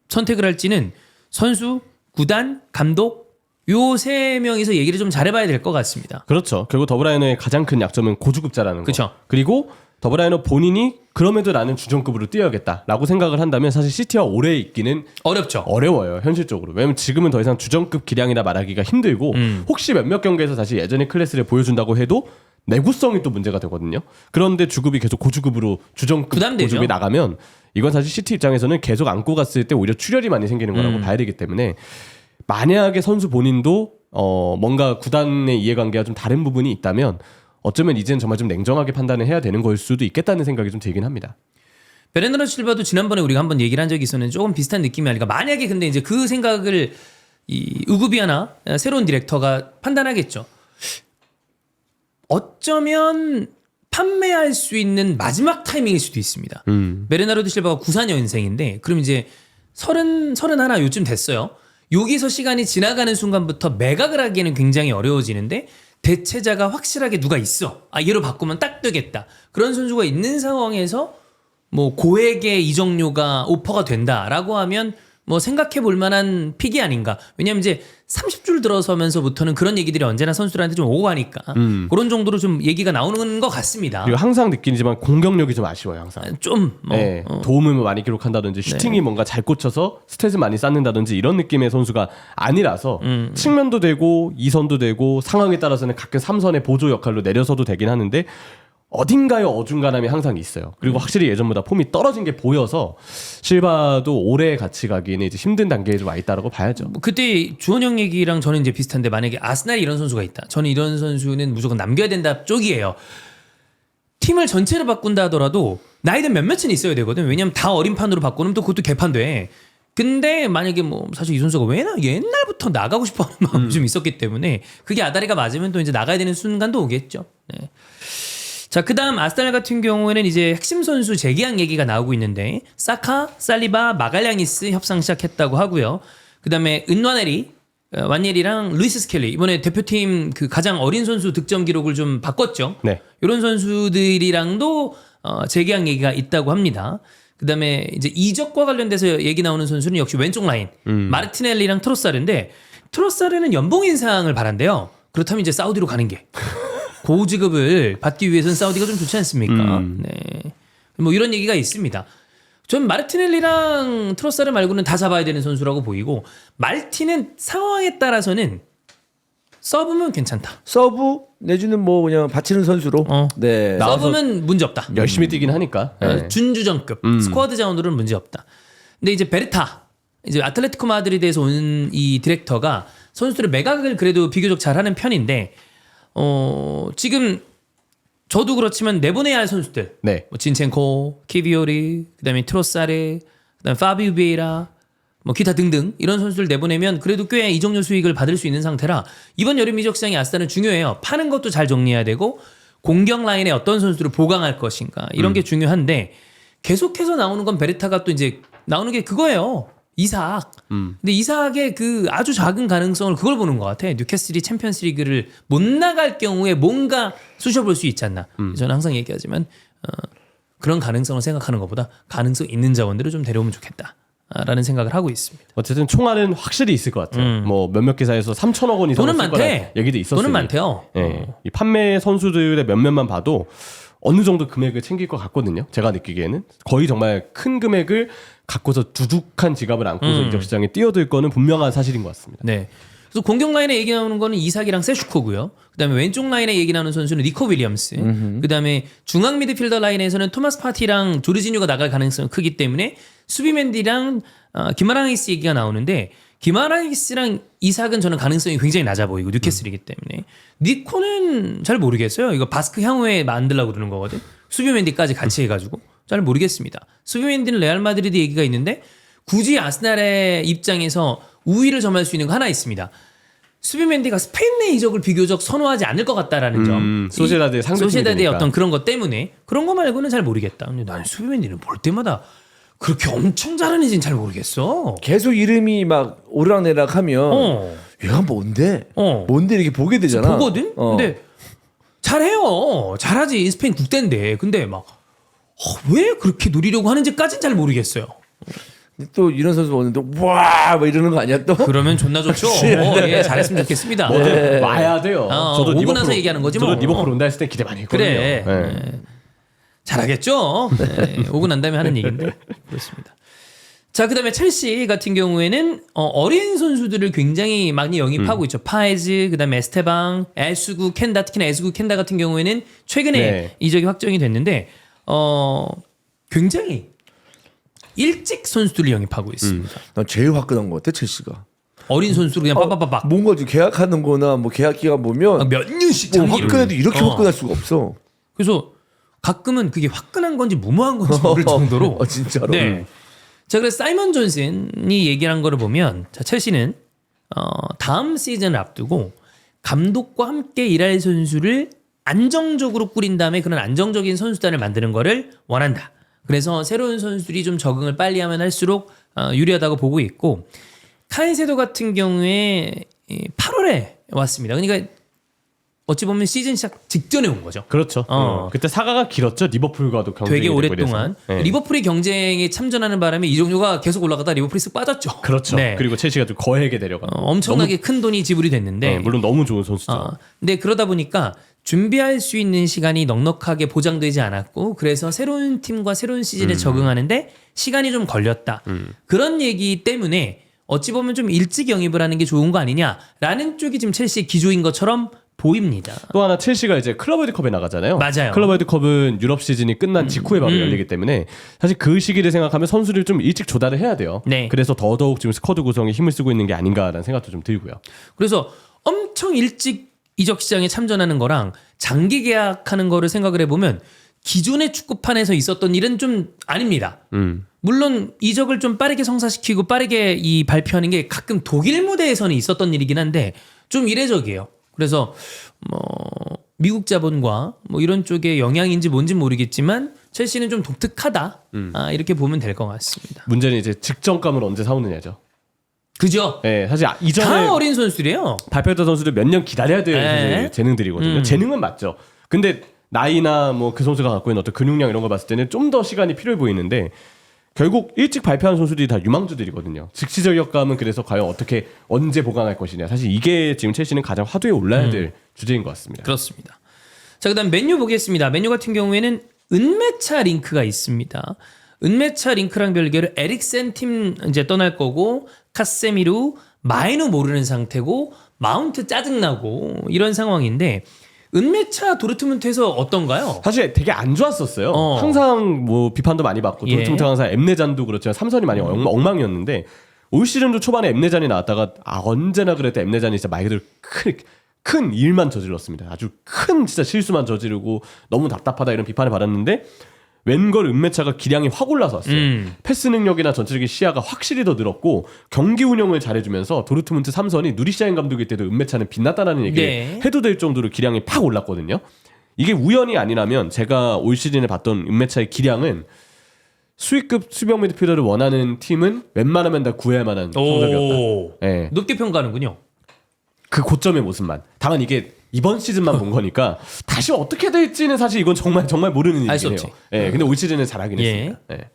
선택을 할지는 선수, 구단, 감독 요 세 명이서 얘기를 좀 잘해봐야 될 것 같습니다. 그렇죠. 결국 더브라이너의 가장 큰 약점은 고주급자라는 거. 그쵸. 그리고 더브라이너 본인이 그럼에도 나는 주전급으로 뛰어야겠다라고 생각을 한다면 사실 시티와 오래 있기는 어렵죠. 어려워요, 현실적으로. 왜냐면 지금은 더 이상 주전급 기량이라 말하기가 힘들고, 혹시 몇몇 경기에서 다시 예전의 클래스를 보여준다고 해도 내구성이 또 문제가 되거든요. 그런데 주급이 계속 고주급으로 주전급 부담되죠. 고주급이 나가면 이건 사실 시티 입장에서는 계속 안고 갔을 때 오히려 출혈이 많이 생기는 거라고 봐야 되기 때문에, 만약에 선수 본인도 뭔가 구단의 이해관계가 좀 다른 부분이 있다면 어쩌면 이제는 정말 좀 냉정하게 판단을 해야 되는 걸 수도 있겠다는 생각이 좀 들긴 합니다. 베르나르도 실바도 지난번에 우리가 한번 얘기를 한 적이 있었는데 조금 비슷한 느낌이 아닐까. 만약에 근데 이제 그 생각을 이 우구비아나 새로운 디렉터가 판단하겠죠. 어쩌면 판매할 수 있는 마지막 타이밍일 수도 있습니다. 베르나르도 실바가 94년생인데 그럼 이제 31 요즘 됐어요. 여기서 시간이 지나가는 순간부터 매각을 하기에는 굉장히 어려워지는데, 대체자가 확실하게 누가 있어. 아 얘로 바꾸면 딱 되겠다. 그런 선수가 있는 상황에서 뭐 고액의 이적료가 오퍼가 된다라고 하면 뭐 생각해 볼 만한 픽이 아닌가. 왜냐면 이제 30줄 들어서면서부터는 그런 얘기들이 언제나 선수들한테 좀 오고 가니까 그런 정도로 좀 얘기가 나오는 것 같습니다. 그리고 항상 느끼지만 공격력이 좀 아쉬워요 항상. 좀 네, 도움을 뭐 많이 기록한다든지 슈팅이 뭔가 잘 꽂혀서 스탯을 많이 쌓는다든지 이런 느낌의 선수가 아니라서 측면도 되고 2선도 되고 상황에 따라서는 가끔 3선의 보조 역할로 내려서도 되긴 하는데 어딘가에 어중간함이 항상 있어요. 그리고 확실히 예전보다 폼이 떨어진 게 보여서 실바도 오래 같이 가기에는 이제 힘든 단계에 좀 와 있다라고 봐야죠. 뭐 그때 주원 형 얘기랑 저는 이제 비슷한데 만약에 아스날이 이런 선수가 있다. 저는 이런 선수는 무조건 남겨야 된다 쪽이에요. 팀을 전체를 바꾼다 하더라도 나이든 몇몇은 있어야 되거든. 왜냐면 다 어린 판으로 바꾸면 또 그것도 개판돼. 근데 만약에 뭐 사실 이 선수가 왜 옛날부터 나가고 싶어하는 마음이 좀 있었기 때문에 그게 아다리가 맞으면 또 이제 나가야 되는 순간도 오겠죠. 네. 자, 그다음 아스날 같은 경우에는 이제 핵심 선수 재계약 얘기가 나오고 있는데 사카, 살리바, 마갈량이스 협상 시작했다고 하고요. 그다음에 은와네리, 완예리랑 루이스 스켈리 이번에 대표팀 그 가장 어린 선수 득점 기록을 좀 바꿨죠. 네. 이런 선수들이랑도 재계약 얘기가 있다고 합니다. 그다음에 이제 이적과 관련돼서 얘기 나오는 선수는 역시 왼쪽 라인 마르티넬리랑 트로사르인데 트로사르는 연봉 인상을 바란대요. 그렇다면 이제 사우디로 가는 게 고지급을 받기 위해서는 사우디가 좀 좋지 않습니까? 네. 뭐 이런 얘기가 있습니다. 전 마르티넬리랑 트로사르 말고는 다 잡아야 되는 선수라고 보이고 말티는 상황에 따라서는 서브면 괜찮다. 서브 내주는 뭐 그냥 받치는 선수로. 네. 서브면 문제 없다. 열심히 뛰긴 하니까. 네. 준주전급 스쿼드 자원으로는 문제 없다. 근데 이제 베르타 이제 아틀레티코 마드리드에서 온 이 디렉터가 선수들의 매각을 그래도 비교적 잘하는 편인데 지금 저도 그렇지만 내보내야 할 선수들 네. 뭐 진첸코, 키비오리, 그다음에 트로사르, 그다음에 파비우 비에이라 뭐 기타 등등 이런 선수들 내보내면 그래도 꽤 이적료 수익을 받을 수 있는 상태라 이번 여름 이적 시장이 아스날은 중요해요. 파는 것도 잘 정리해야 되고 공격 라인에 어떤 선수들을 보강할 것인가 이런 게 중요한데 계속해서 나오는 건 베르타가 또 이제 나오는 게 그거예요. 이삭. 근데 이삭의 그 아주 작은 가능성을 그걸 보는 것 같아. 뉴캐슬이 챔피언스리그를 못 나갈 경우에 뭔가 쑤셔볼 수 있지 않나. 저는 항상 얘기하지만 그런 가능성을 생각하는 것보다 가능성 있는 자원들을 좀 데려오면 좋겠다라는 생각을 하고 있습니다. 어쨌든 총알은 확실히 있을 것 같아요. 뭐 몇몇 기사에서 3천억 원 이상 돈은 쓸 많대. 거라 얘기도 있었어요. 돈은 많대요. 네. 이 판매 선수들의 몇몇만 봐도 어느 정도 금액을 챙길 것 같거든요. 제가 느끼기에는 거의 정말 큰 금액을 갖고서 두둑한 지갑을 안고서 이적 시장에 뛰어들 거는 분명한 사실인 것 같습니다. 네. 그래서 공격 라인에 얘기 나오는 거는 이삭이랑 세슈코고요. 그다음에 왼쪽 라인에 얘기 나오는 선수는 니코 윌리엄스. 그다음에 중앙 미드필더 라인에서는 토마스 파티랑 조르지뉴가 나갈 가능성이 크기 때문에 수비맨디랑 기마라이스 얘기가 나오는데 기마라이스랑 이삭은 저는 가능성이 굉장히 낮아 보이고 뉴캐슬이기 때문에 니코는 잘 모르겠어요. 이거 바스크 향후에 만들려고 그러는 거거든. 수비맨디까지 같이 해가지고 잘 모르겠습니다. 수비맨디는 레알 마드리드 얘기가 있는데 굳이 아스날의 입장에서 우위를 점할 수 있는 거 하나 있습니다. 수비맨디가 스페인 내 이적을 비교적 선호하지 않을 것 같다라는 점. 소시에다드의 상대팀이 소시에다드의 되니까. 어떤 그런 것 때문에 그런 거 말고는 잘 모르겠다. 근데 난 수비맨디는 볼 때마다 그렇게 엄청 잘하는지는 잘 모르겠어. 계속 이름이 막 오르락내락 하면 얘가 뭔데? 뭔데 이렇게 보게 되잖아. 보거든? 근데 잘해요. 잘하지. 스페인 국대인데. 근데 막 왜 그렇게 노리려고 하는지까지는 잘 모르겠어요. 또 이런 선수 오는데 와! 뭐 이러는 거 아니야 또? 그러면 존나 좋죠. 예, 잘했으면 좋겠습니다. 뭐든 와야 돼요. 오고 리버풀 나서 얘기하는 거지 뭐. 저도 리버풀 온다 했을 때 기대 많이 했거든요. 그래. 네. 잘하겠죠. 네, 오고 난 다음에 하는 얘기인데 그렇습니다. 자, 그다음에 첼시 같은 경우에는 어린 선수들을 굉장히 많이 영입하고 있죠. 파에즈, 그다음에 에스테방, 에스구 켄다, 특히나 에스구 켄다 같은 경우에는 최근에 네. 이적이 확정이 됐는데 굉장히 일찍 선수들을 영입하고 있습니다. 난 제일 화끈한 것 같아 첼시가. 어린 선수로 그냥 빠빠빠박 뭔가 지금 계약하는 거나 뭐 계약 기간 보면 몇 년씩 뭐 장기를. 화끈해도 이렇게 화끈할 수가 없어. 그래서 가끔은 그게 화끈한 건지 무모한 건지 모를 정도로 진짜로. 네. 자, 그래서 사이먼 존슨이 얘기를 한 거를 보면 자, 첼시는 다음 시즌을 앞두고 감독과 함께 일할 선수를 안정적으로 꾸린 다음에 그런 안정적인 선수단을 만드는 거를 원한다. 그래서 새로운 선수들이 좀 적응을 빨리 하면 할수록 유리하다고 보고 있고 카이세도 같은 경우에 8월에 왔습니다. 그러니까 어찌 보면 시즌 시작 직전에 온 거죠. 그렇죠. 어. 그때 사과가 길었죠. 리버풀과도 경쟁이 되게 되고 오랫동안 이래서. 네. 리버풀이 경쟁에 참전하는 바람에 이정료가 계속 올라가다 리버풀이 쓱 빠졌죠. 그렇죠. 네. 그리고 첼시가 좀 거액에 데려가. 엄청나게 큰 돈이 지불이 됐는데 네, 물론 너무 좋은 선수죠. 근데 그러다 보니까 준비할 수 있는 시간이 넉넉하게 보장되지 않았고 그래서 새로운 팀과 새로운 시즌에 적응하는데 시간이 좀 걸렸다. 그런 얘기 때문에 어찌 보면 좀 일찍 영입을 하는 게 좋은 거 아니냐라는 쪽이 지금 첼시의 기조인 것처럼 보입니다. 또 하나 첼시가 이제 클럽 월드컵에 나가잖아요. 맞아요. 클럽 월드컵은 유럽 시즌이 끝난 직후에 바로 열리기 때문에 사실 그 시기를 생각하면 선수를 좀 일찍 조달을 해야 돼요. 네. 그래서 더더욱 지금 스쿼드 구성에 힘을 쓰고 있는 게 아닌가라는 생각도 좀 들고요. 그래서 엄청 일찍 이적 시장에 참전하는 거랑 장기 계약하는 거를 생각을 해보면 기존의 축구판에서 있었던 일은 좀 아닙니다. 물론 이적을 좀 빠르게 성사시키고 빠르게 이 발표하는 게 가끔 독일 무대에서는 있었던 일이긴 한데 좀 이례적이에요. 그래서 뭐 미국 자본과 뭐 이런 쪽의 영향인지 뭔지 모르겠지만 첼시는 좀 독특하다. 이렇게 보면 될 것 같습니다. 문제는 이제 직전감을 언제 사오느냐죠. 그죠? 네, 사실 이전에 다 어린 선수들이에요. 발표했던 선수들 몇 년 기다려야 될 네. 사실 재능들이거든요. 재능은 맞죠. 근데 나이나 뭐 그 선수가 갖고 있는 어떤 근육량 이런 거 봤을 때는 좀 더 시간이 필요해 보이는데 결국 일찍 발표한 선수들이 다 유망주들이거든요. 즉시 저력감은 그래서 과연 어떻게 언제 보강할 것이냐. 사실 이게 지금 첼시는 가장 화두에 올라야 될 주제인 것 같습니다. 그렇습니다. 자, 그다음 맨유 보겠습니다. 맨유 같은 경우에는 은메차 링크가 있습니다. 은메차 링크랑 별개로 에릭센 팀 이제 떠날 거고 카세미루, 마이누 모르는 상태고 마운트 짜증나고 이런 상황인데 은메차 도르트문트에서 어떤가요? 사실 되게 안 좋았었어요. 어. 항상 뭐 비판도 많이 받고 예. 도르트문트 항상 엠네잔도 그렇지만 삼선이 많이 엉망이었는데 올 시즌도 초반에 엠네잔이 나왔다가 언제나 그랬다 엠네잔이 진짜 말 그대로 큰 일만 저질렀습니다. 아주 큰 진짜 실수만 저지르고 너무 답답하다 이런 비판을 받았는데 웬걸 은메차가 기량이 확 올라서 왔어요. 패스 능력이나 전체적인 시야가 확실히 더 늘었고 경기 운영을 잘해주면서 도르트문트 3선이 누리샤인 감독일 때도 은메차는 빛났다라는 얘기를 네. 해도 될 정도로 기량이 팍 올랐거든요. 이게 우연이 아니라면 제가 올 시즌에 봤던 은메차의 기량은 수위급 수비형 미드필더를 원하는 팀은 웬만하면 다 구해야 만한 성적이었다. 네. 높게 평가하는군요. 그 고점의 모습만. 다만 이게 이번 시즌만 본 거니까 다시 어떻게 될지는 사실 이건 정말 모르는 알수 일이에요. 없지. 예, 근데 올 시즌은 잘하긴 예. 했습니다. 예.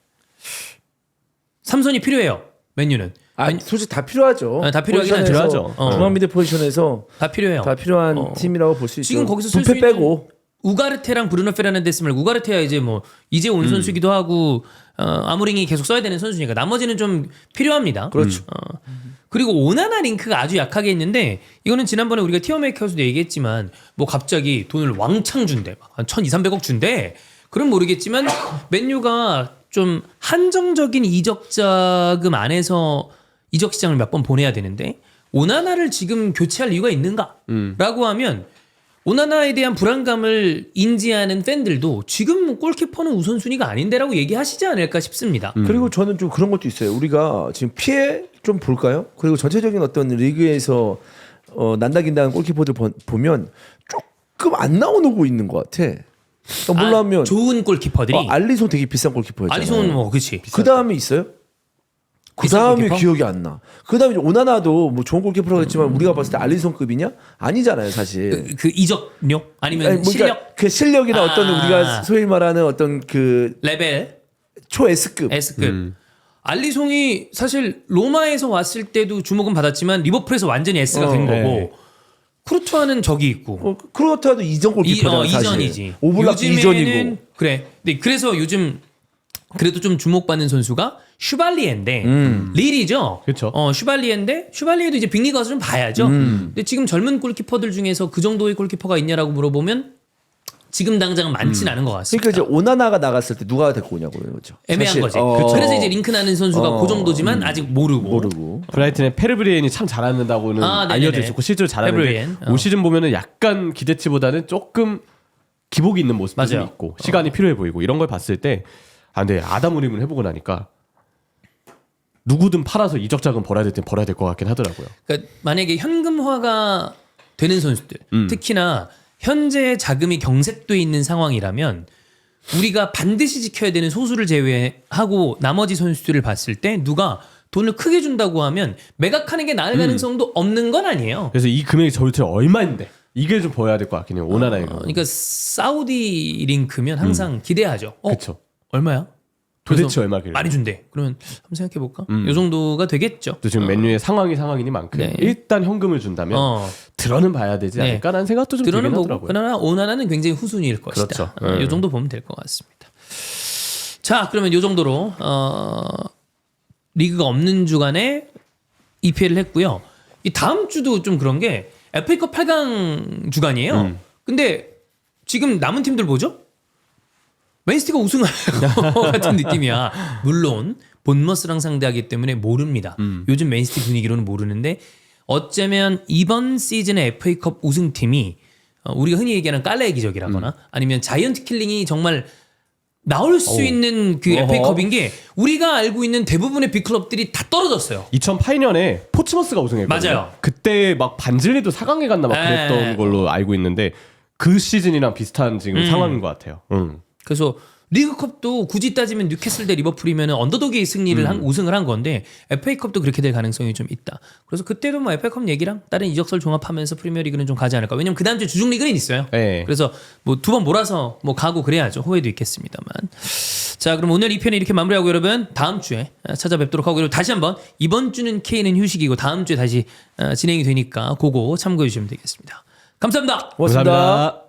삼선이 필요해요. 맨유는 솔직히 다 필요하죠. 다 필요하긴 포지션에서, 하죠. 중앙 미드 포지션에서 다 필요해요. 다 필요한 팀이라고 볼 수 있죠. 지금 거기서 쓸 부패 수 있는 빼고 우가르테랑 브루노 페르난데스 말고 우가르테야 이제 온 선수기도 하고 아무링이 계속 써야 되는 선수니까 나머지는 좀 필요합니다. 그렇죠. 그리고 오나나 링크가 아주 약하게 있는데 이거는 지난번에 우리가 티어메이커에서도 얘기했지만 뭐 갑자기 돈을 왕창 준대 한 1,200~300억 준대 그럼 모르겠지만 맨유가 좀 한정적인 이적 자금 안에서 이적 시장을 몇 번 보내야 되는데 오나나를 지금 교체할 이유가 있는가라고 하면 오나나에 대한 불안감을 인지하는 팬들도 지금 뭐 골키퍼는 우선순위가 아닌데라고 얘기하시지 않을까 싶습니다. 그리고 저는 좀 그런 것도 있어요. 우리가 지금 피해 좀 볼까요? 그리고 전체적인 어떤 리그에서 난다긴다는 골키퍼들 보면 조금 안 나오고 있는 것 같아. 물론 좋은 골키퍼들이 알리손 되게 비싼 골키퍼였잖아요. 알리손 뭐 그치. 그 다음에 있어요? 그 비싼 다음에 골키퍼? 기억이 안 나. 그 다음에 오나나도 뭐 좋은 골키퍼라고 했지만 우리가 봤을 때 알리손급이냐? 아니잖아요, 사실. 그 이적료 아니면 아니, 실력 그러니까 그 실력이나 어떤 우리가 소위 말하는 어떤 그 레벨 초 S급. S급. 알리송이 사실 로마에서 왔을 때도 주목은 받았지만 리버풀에서 완전히 S가 된 거고 네. 쿠르투아는 적이 있고 크로아티아도 이전 골키퍼잖아, 사실. 이전이지. 오블락도 이전이고. 그래. 근데 그래서 요즘 그래도 좀 주목받는 선수가 슈발리에인데 릴이죠. 그쵸. 슈발리에인데 슈발리에도 이제 빅리그 가서 좀 봐야죠. 근데 지금 젊은 골키퍼들 중에서 그 정도의 골키퍼가 있냐라고 물어보면 지금 당장은 많지는 않은 것 같습니다. 그러니까 이제 오나나가 나갔을 때 누가 데리고 오냐고 그런 거죠. 애매한 사실. 거지. 그래서 이제 링크 나는 선수가 그 정도지만 아직 모르고. 브라이튼의 페르브리엔이 참 잘하는다고는 네네네. 알려져 있었고 실제로 잘하는데 페르브리엔. 올 시즌 보면은 약간 기대치보다는 조금 기복이 있는 모습도 좀 맞아요. 있고 시간이 필요해 보이고 이런 걸 봤을 때 근데 아담우림을 해보고 나니까 누구든 팔아서 이적 자금 벌어야 될 땐 벌어야 될 것 같긴 하더라고요. 그러니까 만약에 현금화가 되는 선수들, 특히나 현재 자금이 경색돼 있는 상황이라면 우리가 반드시 지켜야 되는 소수를 제외하고 나머지 선수들을 봤을 때 누가 돈을 크게 준다고 하면 매각하는 게 나을 가능성도 없는 건 아니에요. 그래서 이 금액이 저희한테 얼마인데 이게 좀 보여야 될 것 같긴 해요. 오나나의 경우. 그러니까 사우디 링크면 항상 기대하죠. 그렇죠. 얼마야? 도대체 그래서 얼마길래? 많이 준대. 그러면 한번 생각해 볼까? 요 정도가 되겠죠. 또 지금 맨유의 상황이니만큼 네. 일단 현금을 준다면 들어는 봐야 되지 네. 않을까라는 생각도 좀 들긴 들어는 보고 하더라고요. 그러나 오나나는 굉장히 후순위일 것이다. 그렇죠. 이 정도 보면 될 것 같습니다. 자, 그러면 이 정도로 리그가 없는 주간에 EPL을 했고요. 이 다음 주도 좀 그런 게 FA컵 8강 주간이에요. 근데 지금 남은 팀들 보죠? 맨시티가 우승할 것 같은 느낌이야. 물론 본머스랑 상대하기 때문에 모릅니다. 요즘 맨시티 분위기로는 모르는데 어쩌면 이번 시즌의 FA컵 우승팀이 우리가 흔히 얘기하는 깔라의 기적이라거나 아니면 자이언트 킬링이 정말 나올 수 있는 그 FA컵인 게 우리가 알고 있는 대부분의 빅클럽들이 다 떨어졌어요. 2008년에 포츠머스가 우승했거든요. 맞아요. 그때 막 반질리도 4강에 갔나 막 그랬던 네. 걸로 알고 있는데 그 시즌이랑 비슷한 지금 상황인 것 같아요. 그래서 리그컵도 굳이 따지면 뉴캐슬 대 리버풀이면 언더독이 승리를 우승을 한 건데 FA컵도 그렇게 될 가능성이 좀 있다. 그래서 그때도 뭐 FA컵 얘기랑 다른 이적설 종합하면서 프리미어리그는 좀 가지 않을까. 왜냐면 그 다음 주에 주중리그는 있어요. 네. 그래서 뭐 두 번 몰아서 뭐 가고 그래야죠. 호혜도 있겠습니다만. 자, 그럼 오늘 2편을 이렇게 마무리하고 여러분 다음 주에 찾아뵙도록 하고, 그리고 다시 한번 이번 주는 K는 휴식이고 다음 주에 다시 진행이 되니까 그거 참고해 주시면 되겠습니다. 감사합니다. 고맙습니다. 감사합니다.